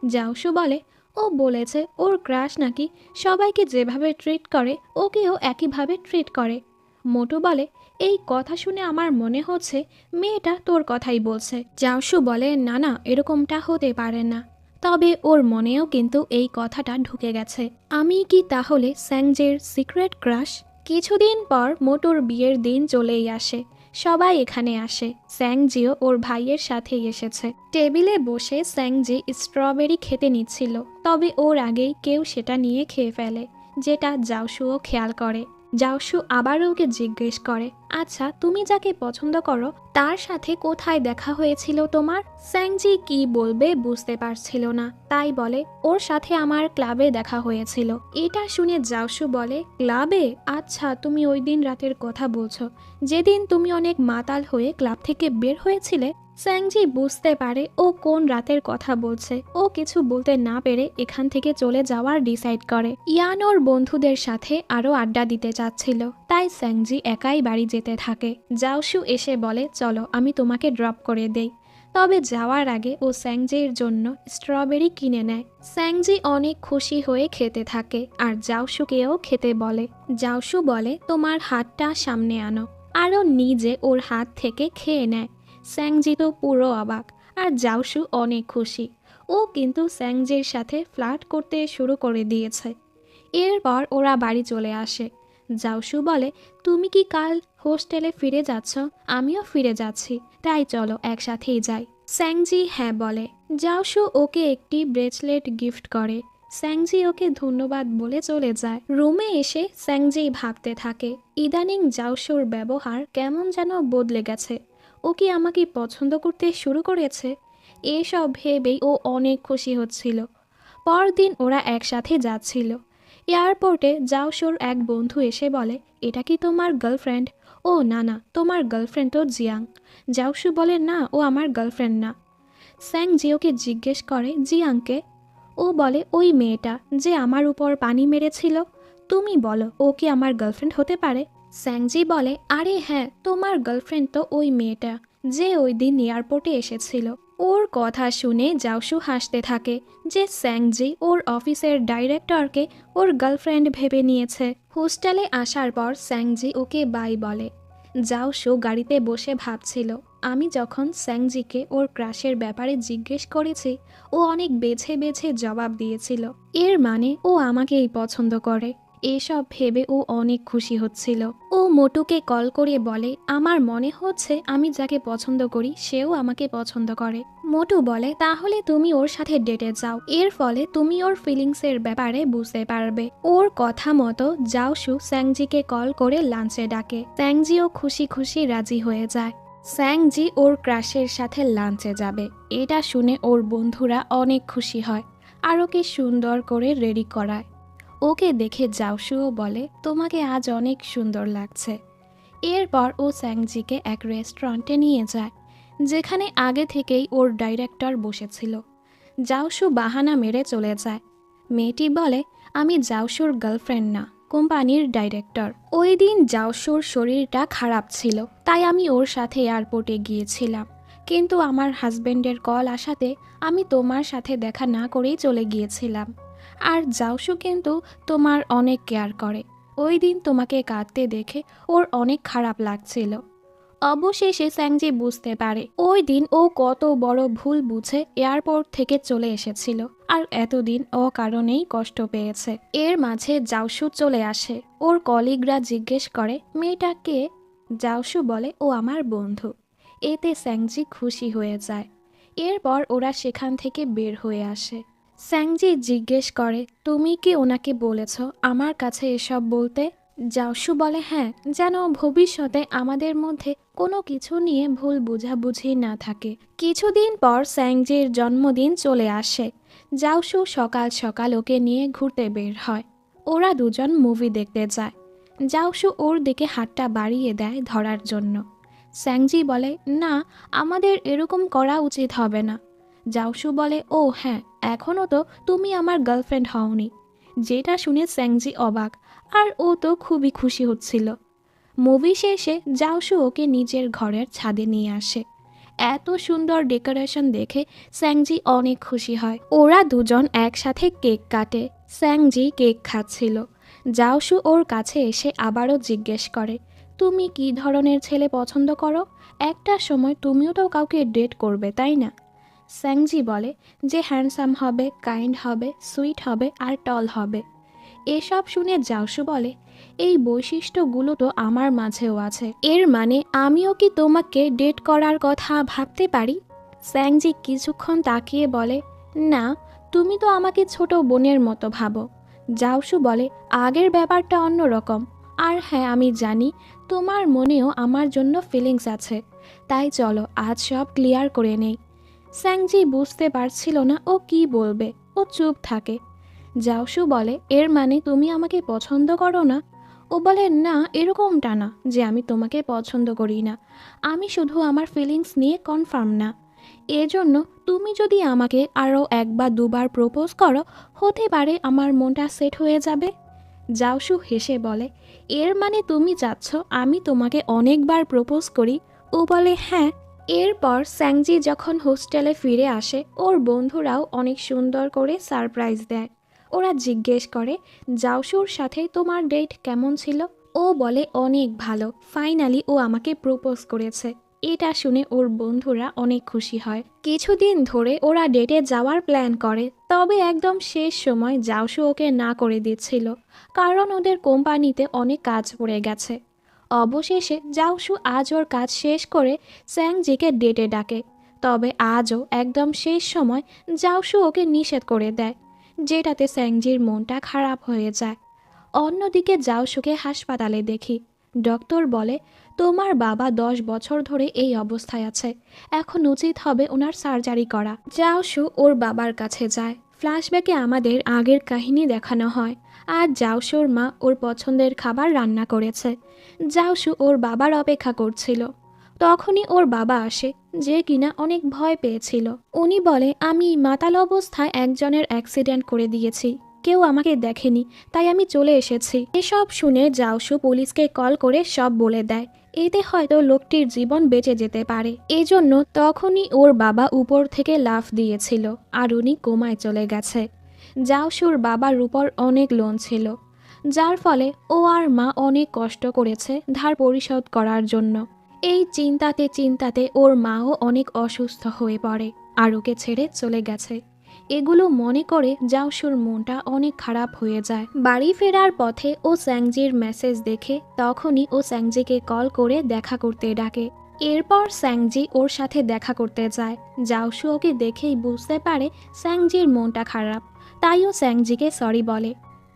জাওশু বলে ও বলেছে ওর ক্রাশ নাকি সবাইকে যেভাবে ট্রিট করে ওকেও একইভাবে ট্রিট করে। মোটু বলে এই কথা শুনে আমার মনে হচ্ছে মেয়েটা তোর কথাই বলছে। জাওশু বলে না না, এরকমটা হতে পারে না, তবে ওর মনেও কিন্তু এই কথাটা ঢুকে গেছে। আমি কি তাহলে স্যাংজের সিক্রেট ক্রাশ? কিছুদিন পর মোটুর বিয়ের দিন চলেই আসে। সবাই এখানে আসে। স্যাংজিও ওর ভাইয়ের সাথেই এসেছে। টেবিলে বসে স্যাংজি স্ট্রবেরি খেতে নিচ্ছিল, তবে ওর আগেই কেউ সেটা নিয়ে খেয়ে ফেলে, যেটা জাওশুও খেয়াল করে। জাওশু আবারও ওকে জিজ্ঞেস করে আচ্ছা তুমি যাকে পছন্দ করো তার সাথে কোথায় দেখা হয়েছিল তোমার? স্যাংজি কি বলবে বুঝতে পারছিল না, তাই বলে ওর সাথে আমার ক্লাবে দেখা হয়েছিল। এটা শুনে জাওশু বলে ক্লাবে? আচ্ছা, তুমি ওই দিন রাতের কথা বলছো যেদিন তুমি অনেক মাতাল হয়ে ক্লাব থেকে বের হয়েছিলে? স্যাংজি বুঝতে পারে ও কোন রাতের কথা বলছে। ও কিছু বলতে না পেরে এখান থেকে চলে যাওয়ার ডিসাইড করে। ইয়ান ওর বন্ধুদের সাথে আরও আড্ডা দিতে চাচ্ছিল, তাই স্যাংজি একাই বাড়ি যেতে থাকে। জাওশু এসে বলে চলো আমি তোমাকে ড্রপ করে দেই, তবে যাওয়ার আগে ও স্যাংজির জন্য স্ট্রবেরি কিনে নেয়। স্যাংজি অনেক খুশি হয়ে খেতে থাকে আর জাওশুকেও খেতে বলে। জাওশু বলে তোমার হাতটা সামনে আনো, আরও নিজে ওর হাত থেকে খেয়ে নেয়। স্যাংজি তো পুরো অবাক আর জাওশু অনেক খুশি। ও কিন্তু স্যাংজির সাথে ফ্লার্ট করতে শুরু করে দিয়েছে। এরপর ওরা বাড়ি চলে আসে। জাওশু বলে তুমি কি কাল হোস্টেলে ফিরে যাচ্ছ? আমিও ফিরে যাচ্ছি, তাই চলো একসাথেই যাই। স্যাংজি হ্যাঁ বলে। জাওশু ওকে একটি ব্রেসলেট গিফট করে। স্যাংজি ওকে ধন্যবাদ বলে চলে যায়। রুমে এসে স্যাংজি ভাবতে থাকে ইদানিং জাওশুর ব্যবহার কেমন যেন বদলে গেছে। ও কি আমাকে পছন্দ করতে শুরু করেছে? এসব ভেবেই ও অনেক খুশি হচ্ছিল। পরদিন ওরা একসাথে যাচ্ছিল। এয়ারপোর্টে জাওশুর এক বন্ধু এসে বলে এটা কি তোমার গার্লফ্রেন্ড? ও না না, তোমার গার্লফ্রেন্ড তো জিয়াং। জাওশু বলে না, ও আমার গার্লফ্রেন্ড না। স্যাংজি ওকে জিজ্ঞেস করে জিয়াংকে? ও ও বলে ওই মেয়েটা যে আমার উপর পানি মেরেছিল, তুমি বলো ও কি আমার গার্লফ্রেন্ড হতে পারে? স্যাংজি বলে আরে হ্যাঁ, তোমার গার্লফ্রেন্ড তো ওই মেয়েটা যে ওই দিন এয়ারপোর্টে এসেছিল। ওর কথা শুনে জাওশু হাসতে থাকে যে স্যাংজি ওর অফিসের ডাইরেক্টরকে ওর গার্লফ্রেন্ড ভেবে নিয়েছে। হোস্টেলে আসার পর স্যাংজি ওকে বাই বলে। জাওশু গাড়িতে বসে ভাবছিল, আমি যখন স্যাংজিকে ওর ক্রাশের ব্যাপারে জিজ্ঞেস করেছি ও অনেক বেছে বেছে জবাব দিয়েছিল, এর মানে ও আমাকেই পছন্দ করে। এসব ভেবে ও অনেক খুশি হচ্ছিল। ও মোটুকে কল করে বলে আমার মনে হচ্ছে আমি যাকে পছন্দ করি সেও আমাকে পছন্দ করে। মোটু বলে তাহলে তুমি ওর সাথে ডেটে যাও, এর ফলে তুমি ওর ফিলিংসের ব্যাপারে বুঝতে পারবে। ওর কথা মতো জাওশু স্যাংজিকে কল করে লাঞ্চে ডাকে। স্যাংজিও খুশি খুশি রাজি হয়ে যায়। স্যাংজি ওর ক্রাশের সাথে লাঞ্চে যাবে, এটা শুনে ওর বন্ধুরা অনেক খুশি হয় আর ওকে সুন্দর করে রেডি করায়। ওকে দেখে জাওশুও বলে তোমাকে আজ অনেক সুন্দর লাগছে। এরপর ও স্যাংজিকে এক রেস্টুরেন্টে নিয়ে যায় যেখানে আগে থেকেই ওর ডাইরেক্টর বসেছিল। জাওশু বাহানা মেরে চলে যায়। মেয়েটি বলে আমি জাওশুর গার্লফ্রেন্ড না, কোম্পানির ডাইরেক্টর। ওই দিন জাওশুর শরীরটা খারাপ ছিল, তাই আমি ওর সাথে এয়ারপোর্টে গিয়েছিলাম, কিন্তু আমার হাজবেন্ডের কল আসাতে আমি তোমার সাথে দেখা না করেই চলে গিয়েছিলাম। আর জাওশু কিন্তু তোমার অনেক কেয়ার করে, ওই দিন তোমাকে কাঁদতে দেখে ওর অনেক খারাপ লাগছিল। অবশেষে স্যাংজি বুঝতে পারে ওই দিন ও কত বড় ভুল বুঝে এয়ারপোর্ট থেকে চলে এসেছিল আর এতদিন ও কারণেই কষ্ট পেয়েছে। এর মাঝে জাওশু চলে আসে। ওর কলিগরা জিজ্ঞেস করে মেয়েটা কে? জাওশু বলে ও আমার বন্ধু। এতে স্যাংজি খুশি হয়ে যায়। এরপর ওরা সেখান থেকে বের হয়ে আসে। স্যাংজি জিজ্ঞেস করে তুমি কি ওনাকে বলেছ আমার কাছে এসব বলতে? জাওশু বলে হ্যাঁ, যেন ভবিষ্যতে আমাদের মধ্যে কোনো কিছু নিয়ে ভুল বোঝাবুঝি না থাকে। কিছুদিন পর স্যাংজির জন্মদিন চলে আসে। জাওশু সকাল সকাল ওকে নিয়ে ঘুরতে বের হয়। ওরা দুজন মুভি দেখতে যায়। জাওশু ওর দিকে হাতটা বাড়িয়ে দেয় ধরার জন্য। স্যাংজি বলে না, আমাদের এরকম করা উচিত হবে না। জাওশু বলে ও হ্যাঁ, এখনও তো তুমি আমার গার্লফ্রেন্ড হওনি। যেটা শুনে স্যাংজি অবাক, আর ও তো খুবই খুশি হচ্ছিল। মুভি শেষে জাওশু ওকে নিজের ঘরের ছাদে নিয়ে আসে। এত সুন্দর ডেকোরেশন দেখে স্যাংজি অনেক খুশি হয়। ওরা দুজন একসাথে কেক কাটে। স্যাংজি কেক খাচ্ছিল। জাওশু ওর কাছে এসে আবারও জিজ্ঞেস করে তুমি কি ধরনের ছেলে পছন্দ করো? একটা সময় তুমিও তো কাউকে ডেট করবে, তাই না? স্যাংজি বলে যে হ্যান্ডসাম হবে, কাইন্ড হবে, সুইট হবে আর টল হবে। এসব শুনে জাওশু বলে এই বৈশিষ্ট্যগুলো তো আমার মাঝেও আছে, এর মানে আমিও কি তোমাকে ডেট করার কথা ভাবতে পারি? স্যাংজি কিছুক্ষণ তাকিয়ে বলে না, তুমি তো আমাকে ছোট বোনের মতো ভাবো। জাওশু বলে আগের ব্যাপারটা অন্যরকম। আর হ্যাঁ, আমি জানি তোমার মনেও আমার জন্য ফিলিংস আছে, তাই চলো আজ সব ক্লিয়ার করে নেই। স্যাংজি বুঝতে পারছিল না ও কি বলবে। ও চুপ থাকে। জাওশু বলে এর মানে তুমি আমাকে পছন্দ করো না? ও বলে না, এরকমটা না যে আমি তোমাকে পছন্দ করি না, আমি শুধু আমার ফিলিংস নিয়ে কনফার্ম না। এজন্য তুমি যদি আমাকে আরও এক বা দুবার প্রপোজ করো, হতে পারে আমার মনটা সেট হয়ে যাবে। জাওশু হেসে বলে এর মানে তুমি চাচ্ছ আমি তোমাকে অনেকবার প্রপোজ করি? ও বলে হ্যাঁ। এরপর স্যাংজি যখন হোস্টেলে ফিরে আসে ওর বন্ধুরাও অনেক সুন্দর করে সারপ্রাইজ দেয়। ওরা জিজ্ঞেস করে জাওশুর সাথে তোমার ডেট কেমন ছিল? ও বলে অনেক ভালো, ফাইনালি ও আমাকে প্রপোজ করেছে। এটা শুনে ওর বন্ধুরা অনেক খুশি হয়। কিছুদিন ধরে ওরা ডেটে যাওয়ার প্ল্যান করে, তবে একদম শেষ সময় জাওশু ওকে না করে দিচ্ছিল, কারণ ওদের কোম্পানিতে অনেক কাজ পড়ে গেছে। অবশেষে জাওশু আজ ওর কাজ শেষ করে স্যাংজিকে ডেটে ডাকে, তবে আজও একদম শেষ সময় জাওশু ওকে নিষেধ করে দেয়, যেটাতে স্যাংজির মনটা খারাপ হয়ে যায়। অন্যদিকে জাওশুকে হাসপাতালে দেখি। ডক্টর বলে তোমার বাবা 10 বছর ধরে এই অবস্থায় আছে, এখন উচিত হবে ওনার সার্জারি করা। জাওশু ওর বাবার কাছে যায়। ফ্ল্যাশব্যাকে আমাদের আগের কাহিনী দেখানো হয়, আর জাওশুর মা ওর পছন্দের খাবার রান্না করেছে। জাওশু ওর বাবার অপেক্ষা করছিল। তখনই ওর বাবা আসে, যে কিনা অনেক ভয় পেয়েছিল। উনি বলে, আমি মাতাল অবস্থায় একজনের অ্যাক্সিডেন্ট করে দিয়েছি, কেউ আমাকে দেখেনি, তাই আমি চলে এসেছি। এসব শুনে জাওশু পুলিশকে কল করে সব বলে দেয়। এতে হয়তো লোকটির জীবন বেঁচে যেতে পারে। এজন্য তখনই ওর বাবা উপর থেকে লাফ দিয়েছিল আর উনি কোমায় চলে গেছে। জাওশুর বাবার উপর অনেক লোন ছিল, যার ফলে ও আর মা অনেক কষ্ট করেছে ধার পরিশোধ করার জন্য। এই চিন্তাতে চিন্তাতে ওর মাও অনেক অসুস্থ হয়ে পড়ে আর ওকে ছেড়ে চলে গেছে। এগুলো মনে করে জাওশুর মনটা অনেক খারাপ হয়ে যায়। বাড়ি ফেরার পথে ও স্যাংজির মেসেজ দেখে তখনই ও স্যাংজিকে কল করে দেখা করতে ডাকে। এরপর স্যাংজি ওর সাথে দেখা করতে যায়। জাওশু ওকে দেখেই বুঝতে পারে স্যাংজির মনটা খারাপ, তাই ও স্যাংজিকে সরি বলে।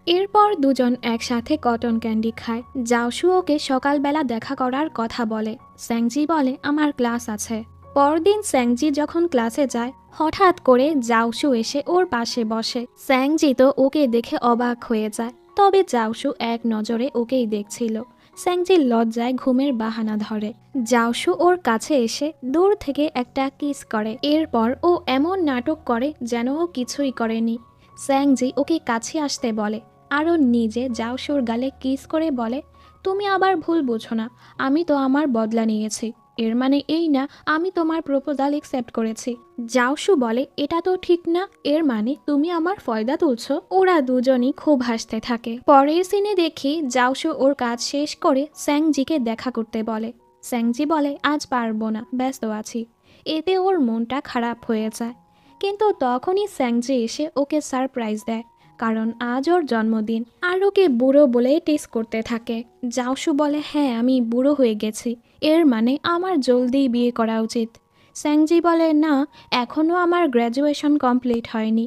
এরপর দুজন একসাথে কটন ক্যান্ডি খায়। জাওশু ওকে সকালবেলা দেখা করার কথা বলে। স্যাংজি বলে, আমার ক্লাস আছে। পরদিন স্যাংজি যখন ক্লাসে যায়, হঠাৎ করে জাওশু এসে ওর পাশে বসে। স্যাংজি তো ওকে দেখে অবাক হয়ে যায়, তবে জাওশু এক নজরে ওকেই দেখছিল। স্যাংজি লজ্জায় ঘুমের বাহানা ধরে। জাওশু ওর কাছে এসে দূর থেকে একটা কিস করে। এরপর ও এমন নাটক করে যেন ও কিছুই করেনি। স্যাংজি ওকে কাছে আসতে বলে আর ও নিজে জাওশুর গালে কিস করে বলে, তুমি আবার ভুল বুঝো না, আমি তো আমার বদলা নিয়েছি, এর মানে এই না আমি তোমার প্রপোজাল অ্যাকসেপ্ট করেছি। জাওশু বলে, এটা তো ঠিক না, এর মানে তুমি আমার ফয়দা তুলছো। ওরা দুজনই খুব হাসতে থাকে। পরের সিনে দেখি জাওশু ওর কাজ শেষ করে স্যাংজিকে দেখা করতে বলে। স্যাংজি বলে, আজ পারবো না, ব্যস্ত আছি। এতে ওর মনটা খারাপ হয়ে যায়। কিন্তু তখনই স্যাংজি এসে ওকে সারপ্রাইজ দেয়, কারণ আজ ওর জন্মদিন। আর ওকে বুড়ো বলে টেস্ট করতে থাকে। জাওশু বলে, হ্যাঁ আমি বুড়ো হয়ে গেছি, এর মানে আমার জলদি বিয়ে করা উচিত। স্যাংজি বলে, না, এখনও আমার গ্র্যাজুয়েশন কমপ্লিট হয়নি।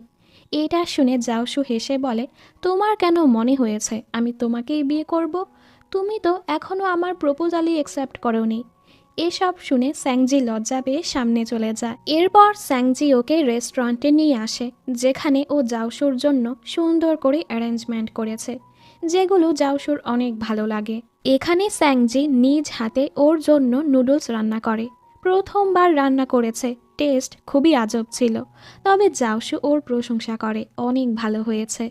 এটা শুনে জাওশু হেসে বলে, তোমার কেন মনে হয়েছে আমি তোমাকেই বিয়ে করব? তুমি তো এখনও আমার প্রপোজালই অ্যাকসেপ্ট করোনি। এসব শুনে স্যাংজি লজ্জা পেয়ে সামনে চলে যায়। এরপর স্যাংজি ওকে রেস্টুরেন্টে নিয়ে আসে, যেখানে ও জাওশুর জন্য সুন্দর করে অ্যারেঞ্জমেন্ট করেছে, যেগুলো জাওশুর অনেক ভালো লাগে। এখানে স্যাংজি নিজ হাতে ওর জন্য নুডলস রান্না করে। প্রথমবার রান্না করেছে, টেস্ট খুবই আজব ছিল, তবে জাওশু ওর প্রশংসা করে, অনেক ভালো হয়েছে।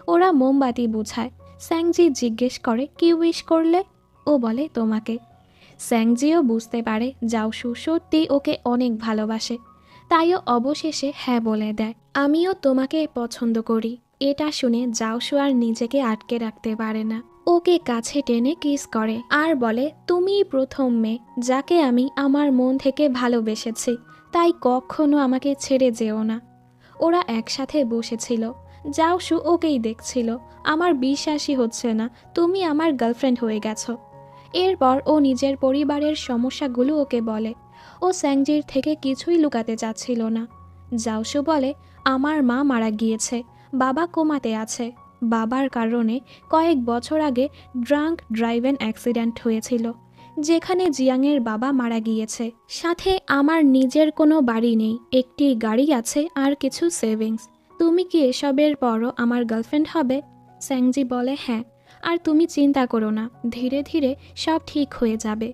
ওরা মোমবাতি বুঝায়। স্যাংজি জিজ্ঞেস করে, কি উইশ করলে? ও বলে, তোমাকে। স্যাংজিও বুঝতে পারে জাওশু সত্যি ওকে অনেক ভালোবাসে, তাইও অবশেষে হ্যাঁ বলে দেয়। আমিও তোমাকে পছন্দ করি। এটা শুনে জাওশু আর নিজেকে আটকে রাখতে পারে না, ওকে কাছে টেনে কিস করে আর বলে, তুমিই প্রথম মেয়ে যাকে আমি আমার মন থেকে ভালোবেসেছি, তাই কখনো আমাকে ছেড়ে যেও না। ওরা একসাথে বসেছিল। জাওশু ওকেই দেখছিল। আমার বিশ্বাসই হচ্ছে না তুমি আমার গার্লফ্রেন্ড হয়ে গেছো। এরপর ও নিজের পরিবারের সমস্যাগুলো ওকে বলে। ও স্যাংজির থেকে কিছুই লুকাতে চাচ্ছিল না। জাওশু বলে, আমার মা মারা গিয়েছে, বাবা কোমাতে আছে। বাবার কারণে কয়েক বছর আগে ড্রাঙ্ক ড্রাইভেন অ্যাক্সিডেন্ট হয়েছিল, যেখানে জিয়াংয়ের বাবা মারা গিয়েছে। সাথে আমার নিজের কোনো বাড়ি নেই, একটি গাড়ি আছে আর কিছু সেভিংস। তুমি কি এসবের পরও আমার গার্লফ্রেন্ড হবে? স্যাংজি বলে, হ্যাঁ, আর তুমি চিন্তা করো না, ধীরে ধীরে সব ঠিক হয়ে যাবে।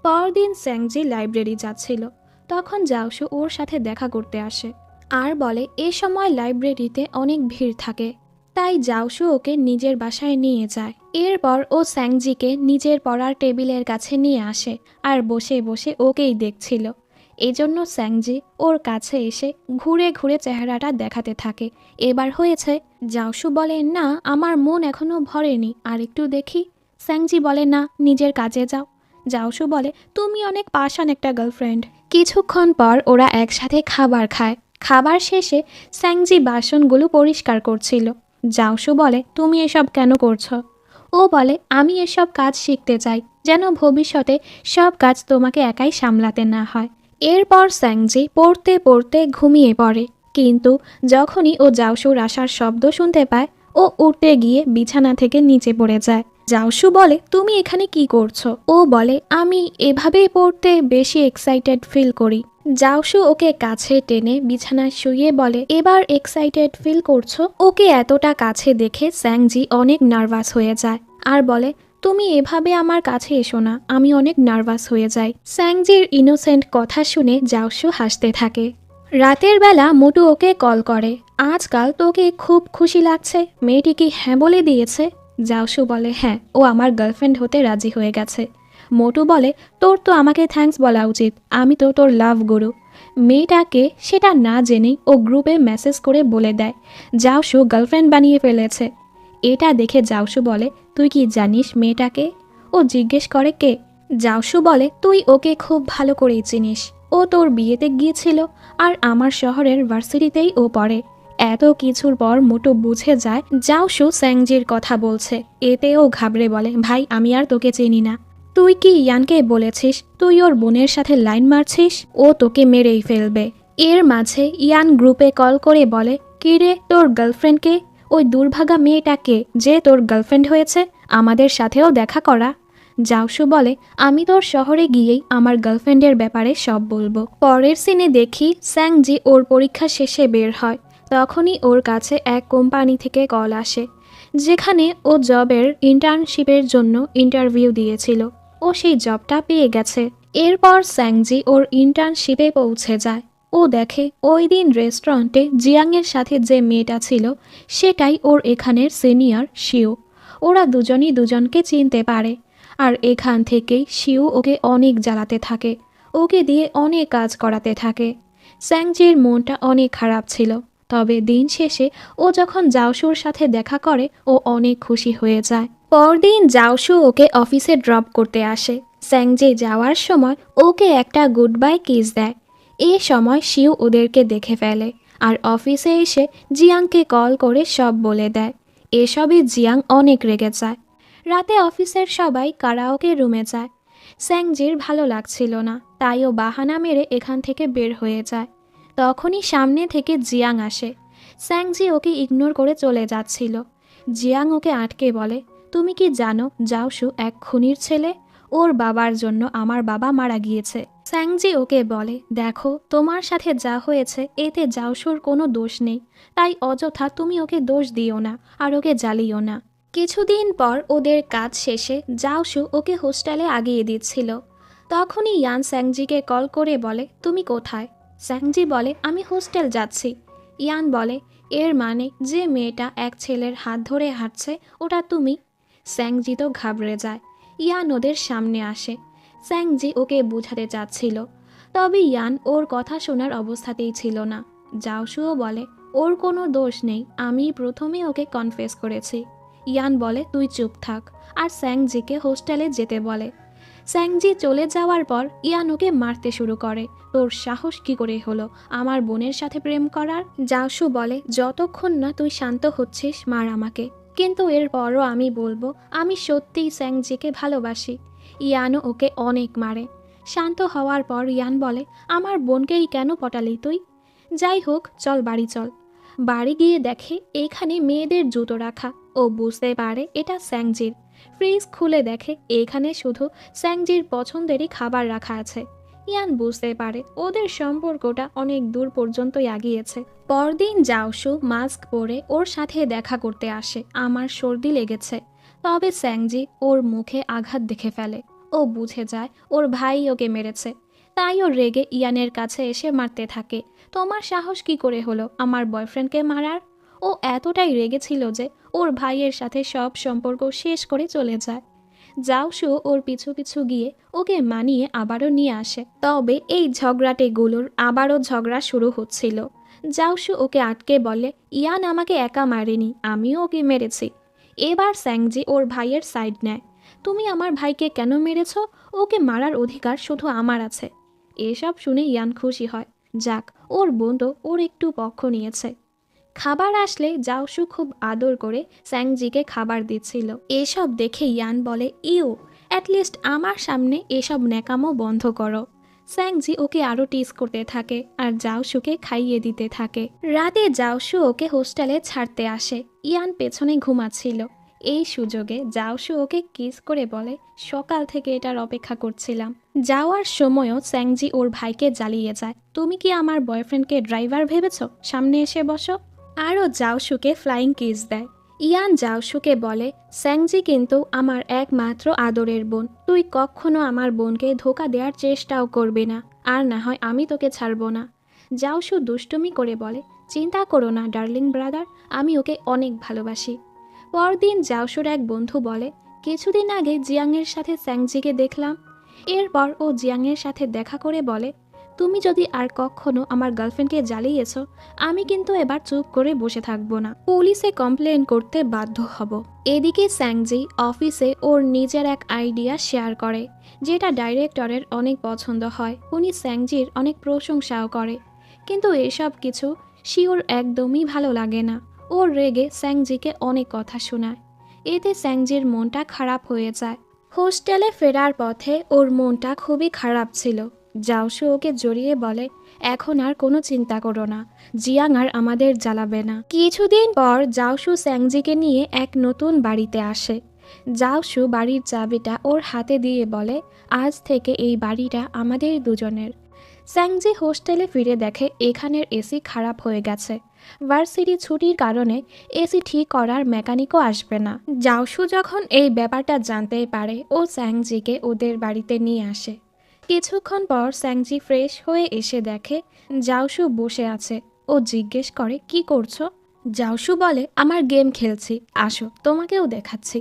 পরদিন স্যাংজি লাইব্রেরি যাচ্ছিল, তখন জাওশু ওর সাথে দেখা করতে আসে আর বলে, এ সময় লাইব্রেরিতে অনেক ভিড় থাকে, তাই জাওশু ওকে নিজের বাসায় নিয়ে যায়। এরপর ও স্যাংজিকে নিজের পড়ার টেবিলের কাছে নিয়ে আসে আর বসে বসে ওকেই দেখছিল। এজন্য স্যাংজি ওর কাছে এসে ঘুরে ঘুরে চেহারাটা দেখাতে থাকে। এবার হয়েছে। জাওশু বলে, না, আমার মন এখনো ভরেনি, আর একটু দেখি। স্যাংজি বলে, না, নিজের কাজে যাও। জাওশু বলে, তুমি অনেক পাষাণ একটা গার্লফ্রেন্ড। কিছুক্ষণ পর ওরা একসাথে খাবার খায়। খাবার শেষে স্যাংজি বাসনগুলো পরিষ্কার করছিল। জাওশু বলে, তুমি এসব কেন করছো? ও বলে, আমি এসব কাজ শিখতে চাই, যেন ভবিষ্যতে সব কাজ তোমাকে একাই সামলাতে না হয়। এরপর স্যাংজি পড়তে পড়তে ঘুমিয়ে পড়ে, কিন্তু যখনই ও জাওশুর আসার শব্দ শুনতে পায়, ও উঠতে গিয়ে বিছানা থেকে নিচে পড়ে যায়। জাওশু বলে, তুমি এখানে কি করছো? ও বলে, আমি এভাবেই পড়তে বেশি এক্সাইটেড ফিল করি। জাওশু ওকে কাছে টেনে বিছানায় শুয়ে বলে, এবার এক্সাইটেড ফিল করছো? ওকে এতটা কাছে দেখে স্যাংজি অনেক নার্ভাস হয়ে যায় আর বলে, তুমি এভাবে আমার কাছে এসো না, আমি অনেক নার্ভাস হয়ে যাই। স্যাংজির ইনোসেন্ট কথা শুনে জাওশু হাসতে থাকে। রাতের বেলা মোটু ওকে কল করে। আজকাল তোকে খুব খুশি লাগছে, মেয়েটি কি হ্যাঁ বলে দিয়েছে? জাওশু বলে হ্যাঁ, ও আমার গার্লফ্রেন্ড হতে রাজি হয়ে গেছে। মোটু বলে তোর তো আমাকে থ্যাঙ্কস বলা উচিত, আমি তো তোর লাভ গুরু। মেয়েটাকে সেটা না জেনেই ও গ্রুপে মেসেজ করে বলে দেয় জাওশু গার্লফ্রেন্ড বানিয়ে ফেলেছে। এটা দেখে জাওশু বলে তুই কি জানিস মেয়েটাকে? ও জিজ্ঞেস করে কে? জাওশু বলে তুই ওকে খুব ভালো করেই চিনিস, ও তোর বিয়েতে গিয়েছিল আর আমার শহরের ভার্সিটিতেই ও পড়ে। এত কিছুর পর মোটু বুঝে যায় জাওশু স্যাংজির কথা বলছে। এতে ও ঘাবড়ে বলে ভাই আমি আর তোকে চিনি না। তুই কি ইয়ানকে বলেছিস তুই ওর বোনের সাথে লাইন মারছিস? ও তোকে মেরেই ফেলবে। এর মাঝে ইয়ান গ্রুপে কল করে বলে কি রে, তোর গার্লফ্রেন্ডকে? ওই দুর্ভাগা মেয়েটাকে যে তোর গার্লফ্রেন্ড হয়েছে, আমাদের সাথেও দেখা করা। জাওশু বলে আমি তোর শহরে গিয়েই আমার গার্লফ্রেন্ডের ব্যাপারে সব বলবো। পরের সিনে দেখি স্যাংজি ওর পরীক্ষা শেষে বের হয়। তখনই ওর কাছে এক কোম্পানি থেকে কল আসে, যেখানে ও জবের ইন্টার্নশিপের জন্য ইন্টারভিউ দিয়েছিল। ও সেই জবটা পেয়ে গেছে। এরপর স্যাংজি ওর ইন্টার্নশিপে পৌঁছে যায়। ও দেখে ওই দিন রেস্টুরেন্টে জিয়াংয়ের সাথে যে মেয়েটা ছিল সেটাই ওর এখানের সিনিয়র শিউ। ওরা দুজনই দুজনকে চিনতে পারে। আর এখান থেকেই শিউ ওকে অনেক জ্বালাতে থাকে, ওকে দিয়ে অনেক কাজ করাতে থাকে। স্যাংজির মনটা অনেক খারাপ ছিল, তবে দিন শেষে ও যখন জাওশুর সাথে দেখা করে ও অনেক খুশি হয়ে যায়। পরদিন জাওশু ওকে অফিসে ড্রপ করতে আসে। স্যাংজি যাওয়ার সময় ওকে একটা গুড বাই কিস দেয়। এ সময় শিউ ওদেরকে দেখে ফেলে আর অফিসে এসে জিয়াংকে কল করে সব বলে দেয়। এসবই জিয়াং অনেক রেগে যায়। রাতে অফিসের সবাই কারাওকে রুমে যায়। স্যাংজির ভালো লাগছিল না, তাই ও বাহানা মেরে এখান থেকে বের হয়ে যায়। তখনই সামনে থেকে জিয়াং আসে। স্যাংজি ওকে ইগনোর করে চলে যাচ্ছিল। জিয়াং ওকে আটকে বলে তুমি কি জানো জাওশু এক খুনির ছেলে? ওর বাবার জন্য আমার বাবা মারা গিয়েছে। স্যাংজি ওকে বলে দেখো তোমার সাথে যা হয়েছে এতে জাওশুর কোনো দোষ নেই, তাই অযথা তুমি ওকে দোষ দিও না আর ওকে জ্বালিও না। কিছুদিন পর ওদের কাজ শেষে জাওশু ওকে হোস্টেলে আগিয়ে দিচ্ছিল। তখনই ইয়ান স্যাংজিকে কল করে বলে তুমি কোথায়? স্যাংজি বলে আমি হোস্টেল যাচ্ছি। ইয়ান বলে এর মানে যে মেয়েটা এক ছেলের হাত ধরে হাঁটছে ওটা তুমি? স্যাংজি তো ঘাবড়ে যায়। ইয়ান ওদের সামনে আসে। স্যাংজি ওকে বোঝাতে চাচ্ছিল, তবে ইয়ান ওর কথা শোনার অবস্থাতেই ছিল না। জাওশুও বলে ওর কোনো দোষ নেই, আমি প্রথমে ওকে কনফেস করেছি। ইয়ান বলে তুই চুপ থাক আর স্যাংজিকে হোস্টেলে যেতে বলে। স্যাংজি চলে যাওয়ার পর ইয়ান ওকে মারতে শুরু করে। তোর সাহস কি করে হলো আমার বোনের সাথে প্রেম করার? জাওশু বলে যতক্ষণ না তুই শান্ত হচ্ছিস মার আমাকে, কিন্তু এরপরও আমি বলবো আমি সত্যিই স্যাংজিকে ভালোবাসি। ইয়ানও ওকে অনেক মারে। শান্ত হওয়ার পর ইয়ান বলে আমার বোনকেই কেন পটালি তুই? যাই হোক চল বাড়ি চল। বাড়ি গিয়ে দেখে এখানে মেয়েদের জুতো রাখা। ও বুঝতে পারে এটা স্যাংজির। ফ্রিজ খুলে দেখে এখানে শুধু স্যাংজির পছন্দেরই খাবার রাখা আছে। ইয়ান বুঝতে পারে ওদের সম্পর্কটা অনেক দূর পর্যন্তই আগিয়েছে। পরদিন জাওশু মাস্ক পরে ওর সাথে দেখা করতে আসে। আমার সর্দি লেগেছে। তবে স্যাংজি ওর মুখে আঘাত দেখে ফেলে। ও বুঝে যায় ওর ভাই ওকে মেরেছে, তাই ও রেগে ইয়ানের কাছে এসে মারতে থাকে। তোমার সাহস কি করে হলো আমার বয়ফ্রেন্ডকে মারার? ও এতটাই রেগেছিল যে ওর ভাইয়ের সাথে সব সম্পর্ক শেষ করে চলে যায়। জাওশু ওর পিছু পিছু গিয়ে ওকে মানিয়ে আবারও নিয়ে আসে। তবে এই ঝগড়াটেগুলোর আবারও ঝগড়া শুরু হচ্ছিল। জাওশু ওকে আটকে বলে ইয়ান আমাকে একা মারেনি, আমিও ওকে মেরেছি। এবার স্যাংজি ওর ভাইয়ের সাইড নেয়। তুমি আমার ভাইকে কেন মেরেছ? ওকে মারার অধিকার শুধু আমার আছে। এসব শুনে ইয়ান খুশি হয়, যাক ওর বন্ধু ওর একটু পক্ষ নিয়েছে। খাবার আসলে জাওশু খুব আদর করে স্যাংজিকে খাবার দিচ্ছিল। এসব দেখে ইয়ান বলে ইউ, অ্যাটলিস্ট আমার সামনে এসব ন্যাকামো বন্ধ করো। স্যাংজি ওকে আরও টিজ করতে থাকে আর জাওশুকে খাইয়ে দিতে থাকে। রাতে জাওশু ওকে হোস্টেলে ছাড়তে আসে। ইয়ান পেছনে ঘুমাচ্ছিল। এই সুযোগে জাওশু ওকে কিস করে বলে সকাল থেকে এটার অপেক্ষা করছিলাম। যাওয়ার সময়ও স্যাংজি ওর ভাইকে জ্বালিয়ে যায়, তুমি কি আমার বয়ফ্রেন্ডকে ড্রাইভার ভেবেছ? সামনে এসে বসো। আরও জাওশুকে ফ্লাইং কিস দেয়। ইয়ান জাওশুকে বলে, স্যাংজি কিন্তু আমার একমাত্র আদরের বোন, তুই কখনো আমার বোনকে ধোকা দেওয়ার চেষ্টাও করবি না, আর না হয় আমি তোকে ছাড়বো না। জাওশু দুষ্টুমি করে বলে, চিন্তা করো না ডার্লিং ব্রাদার, আমি ওকে অনেক ভালোবাসি। পরদিন জাওশুর এক বন্ধু বলে, কিছুদিন আগে জিয়াংয়ের সাথে স্যাংজিকে দেখলাম। এরপর ও জিয়াংয়ের সাথে দেখা করে বলে, তুমি যদি আর কখনো আমার গার্লফ্রেন্ডকে জ্বালিয়েছ, আমি কিন্তু এবার চুপ করে বসে থাকবো না, পুলিশে কমপ্লেন করতে বাধ্য হব। এদিকে স্যাংজি অফিসে ওর নিজের এক আইডিয়া শেয়ার করে, যেটা ডাইরেক্টরের অনেক পছন্দ হয়। উনি স্যাংজির অনেক প্রশংসাও করে, কিন্তু এসব কিছু শিওর একদমই ভালো লাগে না। ওর রেগে স্যাংজিকে অনেক কথা শোনায়, এতে স্যাংজির মনটা খারাপ হয়ে যায়। হোস্টেলে ফেরার পথে ওর মনটা খুবই খারাপ ছিল। জাওশু ওকে জড়িয়ে বলে, এখন আর কোনো চিন্তা করো না, জিয়াং আর আমাদের জ্বালাবে না। কিছুদিন পর জাওশু স্যাংজিকে নিয়ে এক নতুন বাড়িতে আসে। জাওশু বাড়ির চাবিটা ওর হাতে দিয়ে বলে, আজ থেকে এই বাড়িটা আমাদের দুজনের। স্যাংজি হোস্টেলে ফিরে দেখে এখানের এসি খারাপ হয়ে গেছে। ভার্সিটি ছুটির কারণে এসি ঠিক করার মেকানিকও আসবে না। জাওশু যখন এই ব্যাপারটা জানতে পারে, ও স্যাংজিকে ওদের বাড়িতে নিয়ে আসে। কিছুক্ষণ পর স্যাংজি ফ্রেশ হয়ে এসে দেখে জাওশু বসে আছে। ও জিজ্ঞেস করে, কি করছো? জাওশু বলে, আমার গেম খেলছি, আসো তোমাকেও দেখাচ্ছি।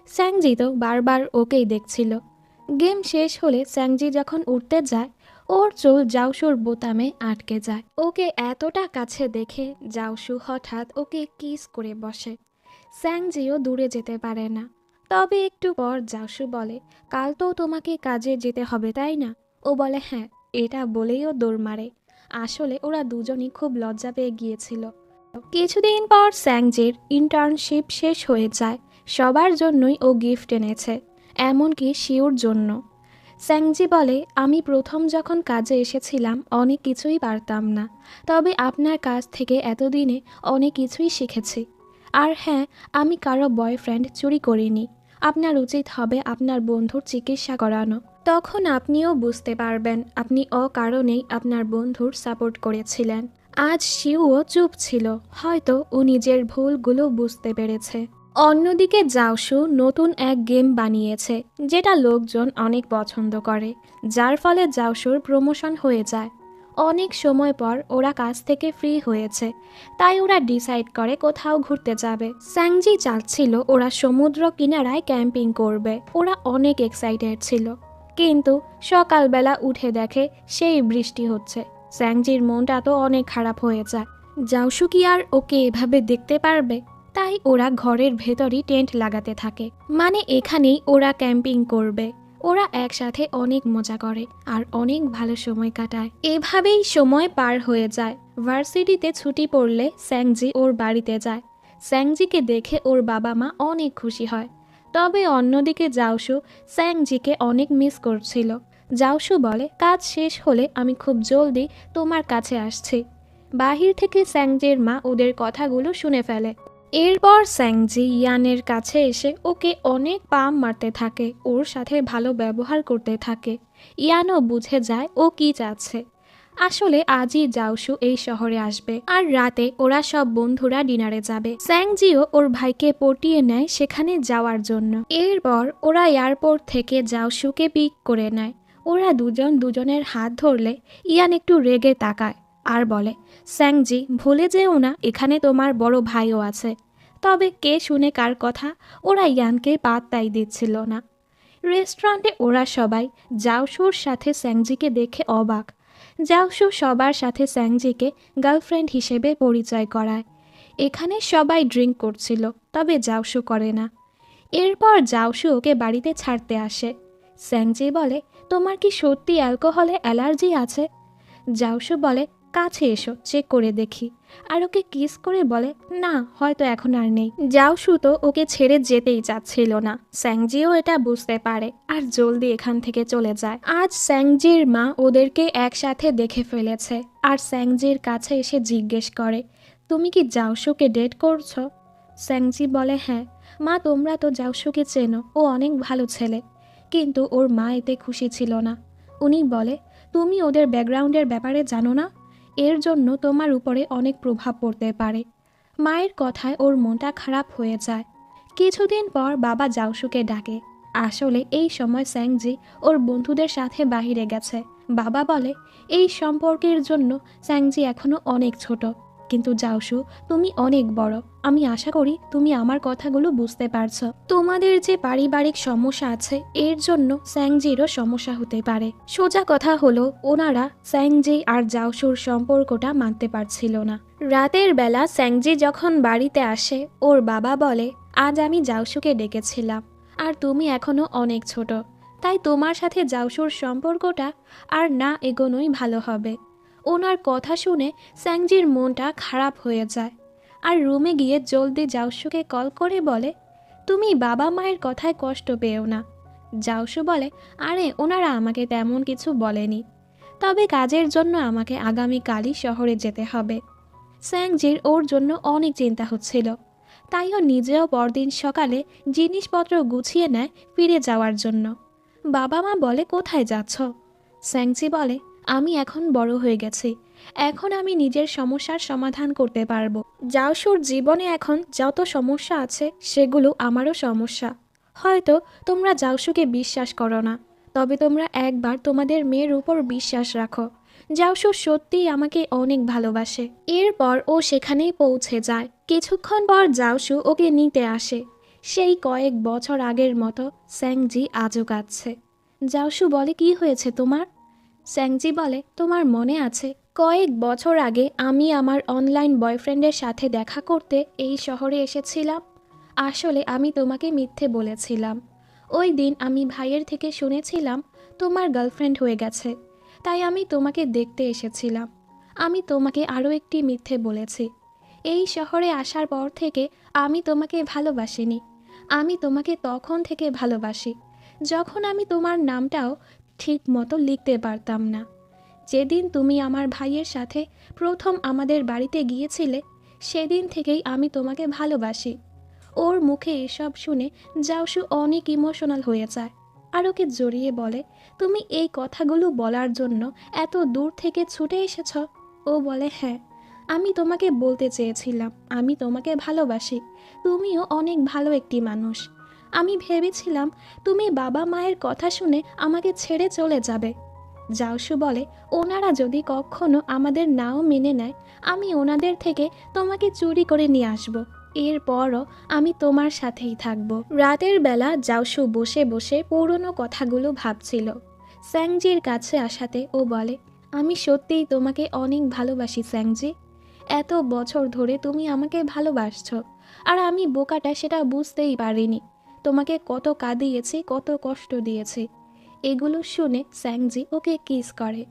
স্যাংজি তো বারবার ওকেই দেখছিল। গেম শেষ হলে স্যাংজি যখন উঠতে যায়, ওর চুল জাওশুর বোতামে আটকে যায়। ওকে এতটা কাছে দেখে জাওশু হঠাৎ ওকে কিস করে বসে। স্যাংজিও দূরে যেতে পারে না। তবে একটু পর জাওশু বলে, কাল তো তোমাকে কাজে যেতে হবে তাই না? ও বলে, হ্যাঁ। এটা বলেই ও দৌড় মারে। আসলে ওরা দুজনই খুব লজ্জা পেয়ে গিয়েছিল। কিছুদিন পর স্যাংজির ইন্টার্নশিপ শেষ হয়ে যায়। সবার জন্যই ও গিফট এনেছে, এমনকি শিওর জন্য। স্যাংজি বলে, আমি প্রথম যখন কাজে এসেছিলাম অনেক কিছুই পারতাম না, তবে আপনার কাছ থেকে এতদিনে অনেক কিছুই শিখেছি। আর হ্যাঁ, আমি কারো বয়ফ্রেন্ড চুরি করিনি। আপনার উচিত হবে আপনার বন্ধুর চিকিৎসা করানো, তখন আপনিও বুঝতে পারবেন আপনি অকারণেই আপনার বন্ধুর সাপোর্ট করেছিলেন। আজ শিউও চুপ ছিল, হয়তো ও নিজের ভুলগুলো বুঝতে পেরেছে। অন্যদিকে জাওশু নতুন এক গেম বানিয়েছে, যেটা লোকজন অনেক পছন্দ করে, যার ফলে জাওশুর প্রমোশন হয়ে যায়। অনেক সময় পর ওরা কাজ থেকে ফ্রি হয়েছে, তাই ওরা ডিসাইড করে কোথাও ঘুরতে যাবে। স্যাংজি চাচ্ছিল ওরা সমুদ্র কিনারায় ক্যাম্পিং করবে। ওরা অনেক এক্সাইটেড ছিল, কিন্তু সকালবেলা উঠে দেখে সেই বৃষ্টি হচ্ছে। স্যাংজির মনটা তো অনেক খারাপ হয়ে যায়। জাওশু কি আর ওকে এভাবে দেখতে পারবে? তাই ওরা ঘরের ভেতরই টেন্ট লাগাতে থাকে, মানে এখানেই ওরা ক্যাম্পিং করবে। ওরা একসাথে অনেক মজা করে আর অনেক ভালো সময় কাটায়। এভাবেই সময় পার হয়ে যায়। ভার্সিটিতে ছুটি পড়লে স্যাংজি ওর বাড়িতে যায়। স্যাংজিকে দেখে ওর বাবা মা অনেক খুশি হয়। তবে অন্যদিকে জাওশু স্যাংজিকে অনেক মিস করছিল। জাওশু বলে, কাজ শেষ হলে আমি খুব জলদি তোমার কাছে আসছি। বাহির থেকে স্যাংজির মা ওদের কথাগুলো শুনে ফেলে। এরপর স্যাংজি ইয়ানের কাছে এসে ওকে অনেক পাম মারতে থাকে, ওর সাথে ভালো ব্যবহার করতে থাকে। ইয়ানও বুঝে যায় ও কি চাচ্ছে। আসলে আজই জাওশু এই শহরে আসবে, আর রাতে ওরা সব বন্ধুরা ডিনারে যাবে। স্যাংজিও ওর ভাইকে পটিয়ে নেয় সেখানে যাওয়ার জন্য। এরপর ওরা এয়ারপোর্ট থেকে জাওশুকে পিক করে নেয়। ওরা দুজন দুজনের হাত ধরলে ইয়ান একটু রেগে তাকায় আর বলে, স্যাংজি ভুলে যেও না এখানে তোমার বড় ভাইও আছে। তবে কে শুনে কার কথা, ওরা ইয়ানকে পাত্তাই দিচ্ছিল না। রেস্টুরেন্টে ওরা সবাই জাওশুর সাথে স্যাংজিকে দেখে অবাক। জাওশু সবার সাথে স্যাংজিকে গার্লফ্রেন্ড হিসেবে পরিচয় করায়। এখানে সবাই ড্রিঙ্ক করছিল, তবে জাওশু করে না। এরপর জাওশু ওকে বাড়িতে ছাড়তে আসে। স্যাংজি বলে, তোমার কি সত্যি অ্যালকোহলে অ্যালার্জি আছে? জাওশু বলে, কাছে এসো চেক করে দেখি, আর ওকে কিস করে বলে, না হয়তো এখন আর নেই। জাওশু তো ওকে ছেড়ে যেতেই চাচ্ছিল না। স্যাংজিও এটা বুঝতে পারে আর জলদি এখান থেকে চলে যায়। আজ স্যাংজির মা ওদেরকে একসাথে দেখে ফেলেছে আর স্যাংজির কাছে এসে জিজ্ঞেস করে, তুমি কি জাওশুকে ডেট করছো? স্যাংজি বলে, হ্যাঁ। মা, তোমরা তো জাওশুকে চেনো, ও অনেক ভালো ছেলে। কিন্তু ওর মা এতে খুশি ছিল না। উনি বলে, তুমি ওদের ব্যাকগ্রাউন্ডের ব্যাপারে জানো না, এর জন্য তোমার উপরে অনেক প্রভাব পড়তে পারে। মায়ের কথায় ওর মনটা খারাপ হয়ে যায়। কিছুদিন পর বাবা জাউসুকে ডাকে। আসলে এই সময় স্যাংজি ওর বন্ধুদের সাথে বাইরে গেছে। বাবা বলে, এই সম্পর্কের জন্য স্যাংজি এখনো অনেক ছোট, কিন্তু জাউসু তুমি অনেক বড়। আমি আশা করি তুমি আমার কথাগুলো বুঝতে পারছো। তোমাদের যে পারিবারিক সমস্যা আছে এর জন্য স্যাংজিরও সমস্যা হতে পারে। সোজা কথা হলো, ওনারা স্যাংজি আর জাউসুর সম্পর্কটা মানতে পারছিল না। রাতের বেলা স্যাংজি যখন বাড়িতে আসে, ওর বাবা বলে, আজ আমি জাউসুকে ডেকেছিলাম, আর তুমি এখনো অনেক ছোট, তাই তোমার সাথে জাউসুর সম্পর্কটা আর না এগোনোই ভালো হবে। ওনার কথা শুনে স্যাংজির মনটা খারাপ হয়ে যায়, আর রুমে গিয়ে জলদি জাউসুকে কল করে বলে, তুমি বাবা মায়ের কথায় কষ্ট পেও না। জাউসু বলে, আরে ওনারা আমাকে তেমন কিছু বলেনি, তবে কাজের জন্য আমাকে আগামীকালই শহরে যেতে হবে। স্যাংজির ওর জন্য অনেক চিন্তা হচ্ছিল, তাই ও নিজেও পরদিন সকালে জিনিসপত্র গুছিয়ে নেয় ফিরে যাওয়ার জন্য। বাবা মা বলে, কোথায় যাচ্ছ? স্যাংজি বলে, আমি এখন বড় হয়ে গেছি, এখন আমি নিজের সমস্যার সমাধান করতে পারবো। জাওসুর জীবনে এখন যত সমস্যা আছে সেগুলো আমারও সমস্যা। হয়তো তোমরা জাওসুকে বিশ্বাস করো না, তবে তোমরা একবার তোমাদের মেয়ের উপর বিশ্বাস রাখো। জাওসু সত্যিই আমাকে অনেক ভালোবাসে। এরপর ও সেখানেই পৌঁছে যায়। কিছুক্ষণ পর জাওসু ওকে নিতে আসে। সেই কয়েক বছর আগের মতো স্যাংজি আজও কাঁদছে। জাওসু বলে, কি হয়েছে তোমার? স্যাংজি বলে, তোমার মনে আছে কয়েক বছর আগে আমি আমার অনলাইন বয়ফ্রেন্ডের সাথে দেখা করতে এই শহরে এসেছিলাম? আসলে আমি তোমাকে মিথ্যে বলেছিলাম। ওই দিন আমি ভাইয়ের থেকে শুনেছিলাম তোমার গার্লফ্রেন্ড হয়ে গেছে, তাই আমি তোমাকে দেখতে এসেছিলাম। আমি তোমাকে আরও একটি মিথ্যে বলেছি। এই শহরে আসার পর থেকে আমি তোমাকে ভালোবাসিনি। আমি তোমাকে তখন থেকে ভালোবাসি যখন আমি তোমার নামটাও ঠিক মতো লিখতে পারতাম না। যেদিন তুমি আমার ভাইয়ের সাথে প্রথম আমাদের বাড়িতে গিয়েছিলে, সেদিন থেকেই আমি তোমাকে ভালোবাসি। ওর মুখে এসব শুনে জাওসু অনেক ইমোশনাল হয়ে যায়, আর ওকে জড়িয়ে বলে, তুমি এই কথাগুলো বলার জন্য এত দূর থেকে ছুটে এসেছ? ও বলে, হ্যাঁ, আমি তোমাকে বলতে চেয়েছিলাম আমি তোমাকে ভালোবাসি। তুমিও অনেক ভালো একটি মানুষ। আমি ভেবেছিলাম তুমি বাবা মায়ের কথা শুনে আমাকে ছেড়ে চলে যাবে। জাওসু বলে, ওনারা যদি কখনো আমাদের নাও মেনে নেয়, আমি ওনাদের থেকে তোমাকে চুরি করে নিয়ে আসব। এরপরও আমি তোমার সাথেই থাকব। রাতের বেলা জাওসু বসে বসে পুরনো কথাগুলো ভাবছিল। স্যাংজির কাছে আসাতে ও বলে, আমি সত্যিই তোমাকে অনেক ভালোবাসি স্যাংজি। এত বছর ধরে তুমি আমাকে ভালোবাসছো, আর আমি বোকাটা সেটা বুঝতেই পারিনি। তোমাকে কত কাঁদিয়েছি, কত কষ্ট দিয়েছি। এগুলো শুনে স্যাংজি ওকে কিস করে,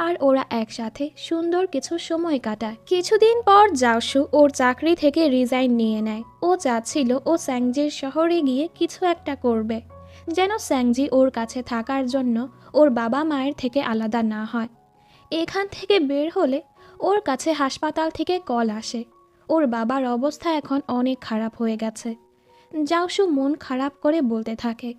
আর ওরা একসাথে সুন্দর কিছু সময় কাটায়। কিছুদিন পর জাওসু ওর চাকরি থেকে রিজাইন নিয়ে নেয়। ও চাচ্ছিল ও স্যাংজির শহরে গিয়ে কিছু একটা করবে, যেন স্যাংজি ওর কাছে থাকার জন্য ওর বাবা মায়ের থেকে আলাদা না হয়। এখান থেকে বের হলে ওর কাছে হাসপাতাল থেকে কল আসে। ওর বাবার অবস্থা এখন অনেক খারাপ হয়ে গেছে। জাওসু মন খারাপ করে বলতে থাকে,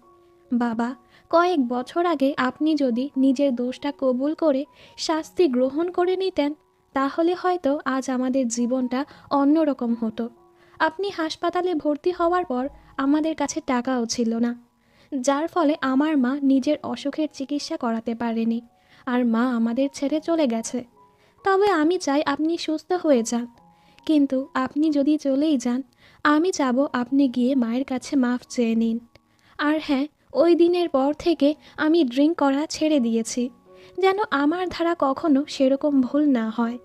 বাবা, কয়েক বছর আগে আপনি যদি নিজের দোষটা কবুল করে শাস্তি গ্রহণ করে নিতেন, তাহলে হয়তো আজ আমাদের জীবনটা অন্যরকম হতো। আপনি হাসপাতালে ভর্তি হওয়ার পর আমাদের কাছে টাকাও ছিল না, যার ফলে আমার মা নিজের অসুখের চিকিৎসা করাতে পারেনি, আর মা আমাদের ছেড়ে চলে গেছে। তবে আমি চাই আপনি সুস্থ হয়ে যান। কিন্তু আপনি যদি চলেই যান, আমি চাবো আপনি গিয়ে মায়ের কাছে মাফ চেয়ে নিন। আর হ্যাঁ, ওই দিনের পর থেকে আমি ড্রিঙ্ক করা ছেড়ে দিয়েছি, যেন আমার ধারা কখনো সেরকম ভুল না হয়।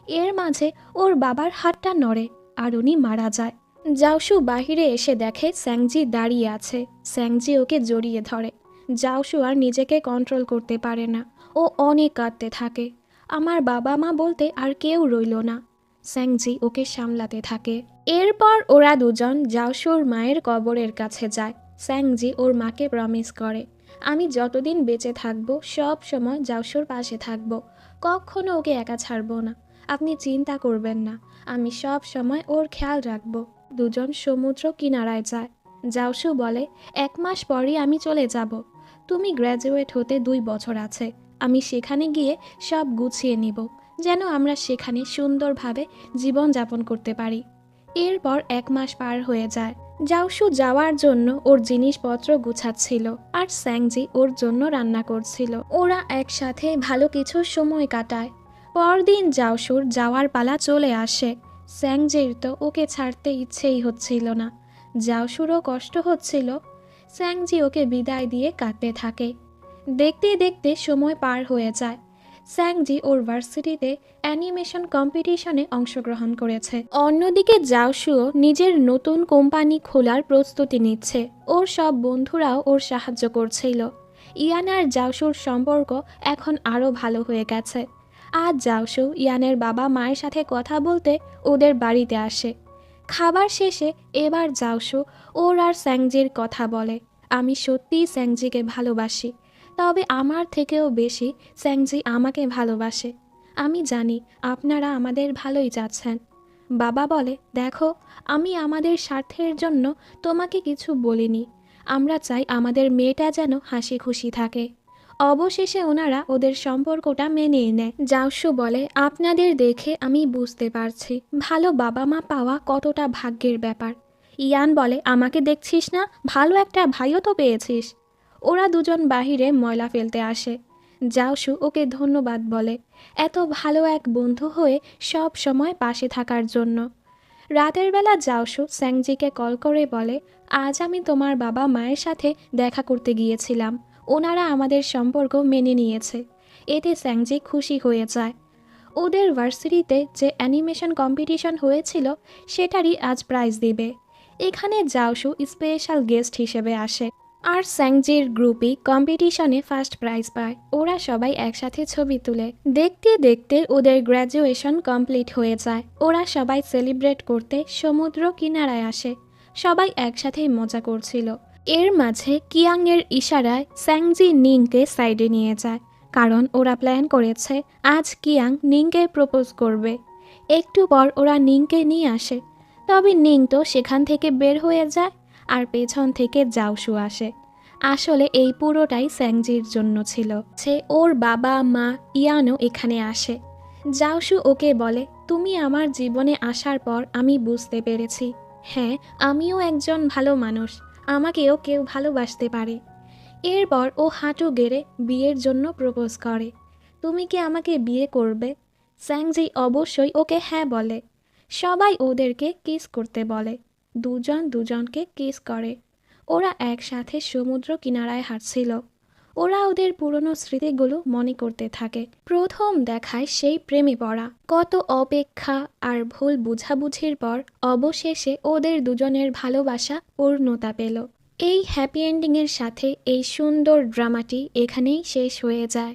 এর মাঝে ওর বাবার হাতটা নড়ে, আর উনি মারা যায়। জাওসু বাহিরে এসে দেখে স্যাংজি দাঁড়িয়ে আছে। স্যাংজি ওকে জড়িয়ে ধরে। জাওসু আর নিজেকে কন্ট্রোল করতে পারে না, ও অনেক কাঁদতে থাকে। আমার বাবা মা বলতে আর কেউ রইল না। স্যাংজি ওকে সামলাতে থাকে। এরপর ওরা দুজন জাওসুর মায়ের কবরের কাছে যায়। স্যাংজি ওর মাকে প্রমিস করে, আমি যতদিন বেঁচে থাকবো সব সময় জাওসুর পাশে থাকবো, কখনো ওকে একা ছাড়বো না। আপনি চিন্তা করবেন না, আমি সব সময় ওর খেয়াল রাখবো। দুজন সমুদ্র কিনারায় যায়। জাওসু বলে, 1 মাস পরই আমি চলে যাব। তুমি গ্র্যাজুয়েট হতে 2 বছর আছে। আমি সেখানে গিয়ে সব গুছিয়ে নিব, যেন আমরা সেখানে সুন্দরভাবে জীবনযাপন করতে পারি। এরপর 1 মাস পার হয়ে যায়। জাওশু যাওয়ার জন্য ওর জিনিসপত্র গুছাচ্ছিল আর স্যাংজি ওর জন্য রান্না করছিল। ওরা একসাথে ভালো কিছু সময় কাটায়। পরদিন জাওশুর যাওয়ার পালা চলে আসে। স্যাংজির তো ওকে ছাড়তে ইচ্ছেই হচ্ছিল না। জাওশুরও কষ্ট হচ্ছিল। স্যাংজি ওকে বিদায় দিয়ে কাঁদতে থাকে। দেখতে দেখতে সময় পার হয়ে যায়। স্যাংজি ওর ভার্সিটিতে অ্যানিমেশন কম্পিটিশনে অংশগ্রহণ করেছে। অন্যদিকে জাওশুও নিজের নতুন কোম্পানি খোলার প্রস্তুতি নিচ্ছে। ওর সব বন্ধুরাও ওর সাহায্য করছিল। ইয়ান আর জাওশুর সম্পর্ক এখন আরও ভালো হয়ে গেছে। আজ জাওশু ইয়ানের বাবা মায়ের সাথে কথা বলতে ওদের বাড়িতে আসে। খাবার শেষে এবার জাওশু ওর আর স্যাংজির কথা বলে। আমি সত্যিই স্যাংজিকে ভালোবাসি, তবে আমার থেকেও বেশি স্যাংজি আমাকে ভালোবাসে। আমি জানি আপনারা আমাদের ভালোই চাচ্ছেন। বাবা বলে, দেখো, আমি আমাদের স্বার্থের জন্য তোমাকে কিছু বলিনি। আমরা চাই আমাদের মেয়েটা যেন হাসি খুশি থাকে। অবশেষে ওনারা ওদের সম্পর্কটা মেনে নেয়। জাওশু বলে, আপনাদের দেখে আমি বুঝতে পারছি ভালো বাবা মা পাওয়া কতটা ভাগ্যের ব্যাপার। ইয়ান বলে, আমাকে দেখছিস না, ভালো একটা ভাইও তো পেয়েছিস। ওরা দুজন বাহিরে ময়লা ফেলতে আসে। জাওশু ওকে ধন্যবাদ বলে এত ভালো এক বন্ধু হয়ে সব সময় পাশে থাকার জন্য। রাতের বেলা জাওশু স্যাংজিকে কল করে বলে, আজ আমি তোমার বাবা মায়ের সাথে দেখা করতে গিয়েছিলাম। ওনারা আমাদের সম্পর্ক মেনে নিয়েছে। এতে স্যাংজি খুশি হয়ে যায়। ওদের ভার্সিটিতে যে অ্যানিমেশন কম্পিটিশন হয়েছিল সেটারই আজ প্রাইজ দিবে। এখানে জাওশু স্পেশাল গেস্ট হিসেবে আসে। আর স্যাংজির গ্রুপই কম্পিটিশনে ফার্স্ট প্রাইজ পায়। ওরা সবাই একসাথে ছবি তুলে। দেখতে দেখতে ওদের গ্র্যাজুয়েশন কমপ্লিট হয়ে যায়। ওরা সবাই সেলিব্রেট করতে সমুদ্র কিনারায় আসে। সবাই একসাথেই মজা করছিল। এর মাঝে কিয়াংয়ের ইশারায় স্যাংজি নিংকে সাইডে নিয়ে যায়, কারণ ওরা প্ল্যান করেছে আজ কিয়াং নিংকে প্রপোজ করবে। একটু পর ওরা নিংকে নিয়ে আসে, তবে নিং তো সেখান থেকে বের হয়ে যায় আর পেছন থেকে জাওশু আসে। আসলে এই পুরোটাই স্যাংজির জন্য ছিল। সে ওর বাবা মা ইয়ানও এখানে আসে। জাওশু ওকে বলে, তুমি আমার জীবনে আসার পর আমি বুঝতে পেরেছি, হ্যাঁ, আমিও একজন ভালো মানুষ, আমাকেও কেউ ভালোবাসতে পারে। এরপর ও হাঁটু গেড়ে বিয়ের জন্য প্রপোজ করে। তুমি কি আমাকে বিয়ে করবে? স্যাংজি অবশ্যই ওকে হ্যাঁ বলে। সবাই ওদেরকে কিস করতে বলে। দুজন দুজনকে কিস করে। ওরা একসাথে সমুদ্র কিনারায় হাঁটছিল। ওরা ওদের পুরনো স্মৃতিগুলো মনে করতে থাকে। প্রথম দেখায় সেই প্রেমে পড়া, কত অপেক্ষা আর ভুল বুঝাবুঝির পর অবশেষে ওদের দুজনের ভালোবাসা পূর্ণতা পেল। এই হ্যাপি এন্ডিংয়ের সাথে এই সুন্দর ড্রামাটি এখানেই শেষ হয়ে যায়।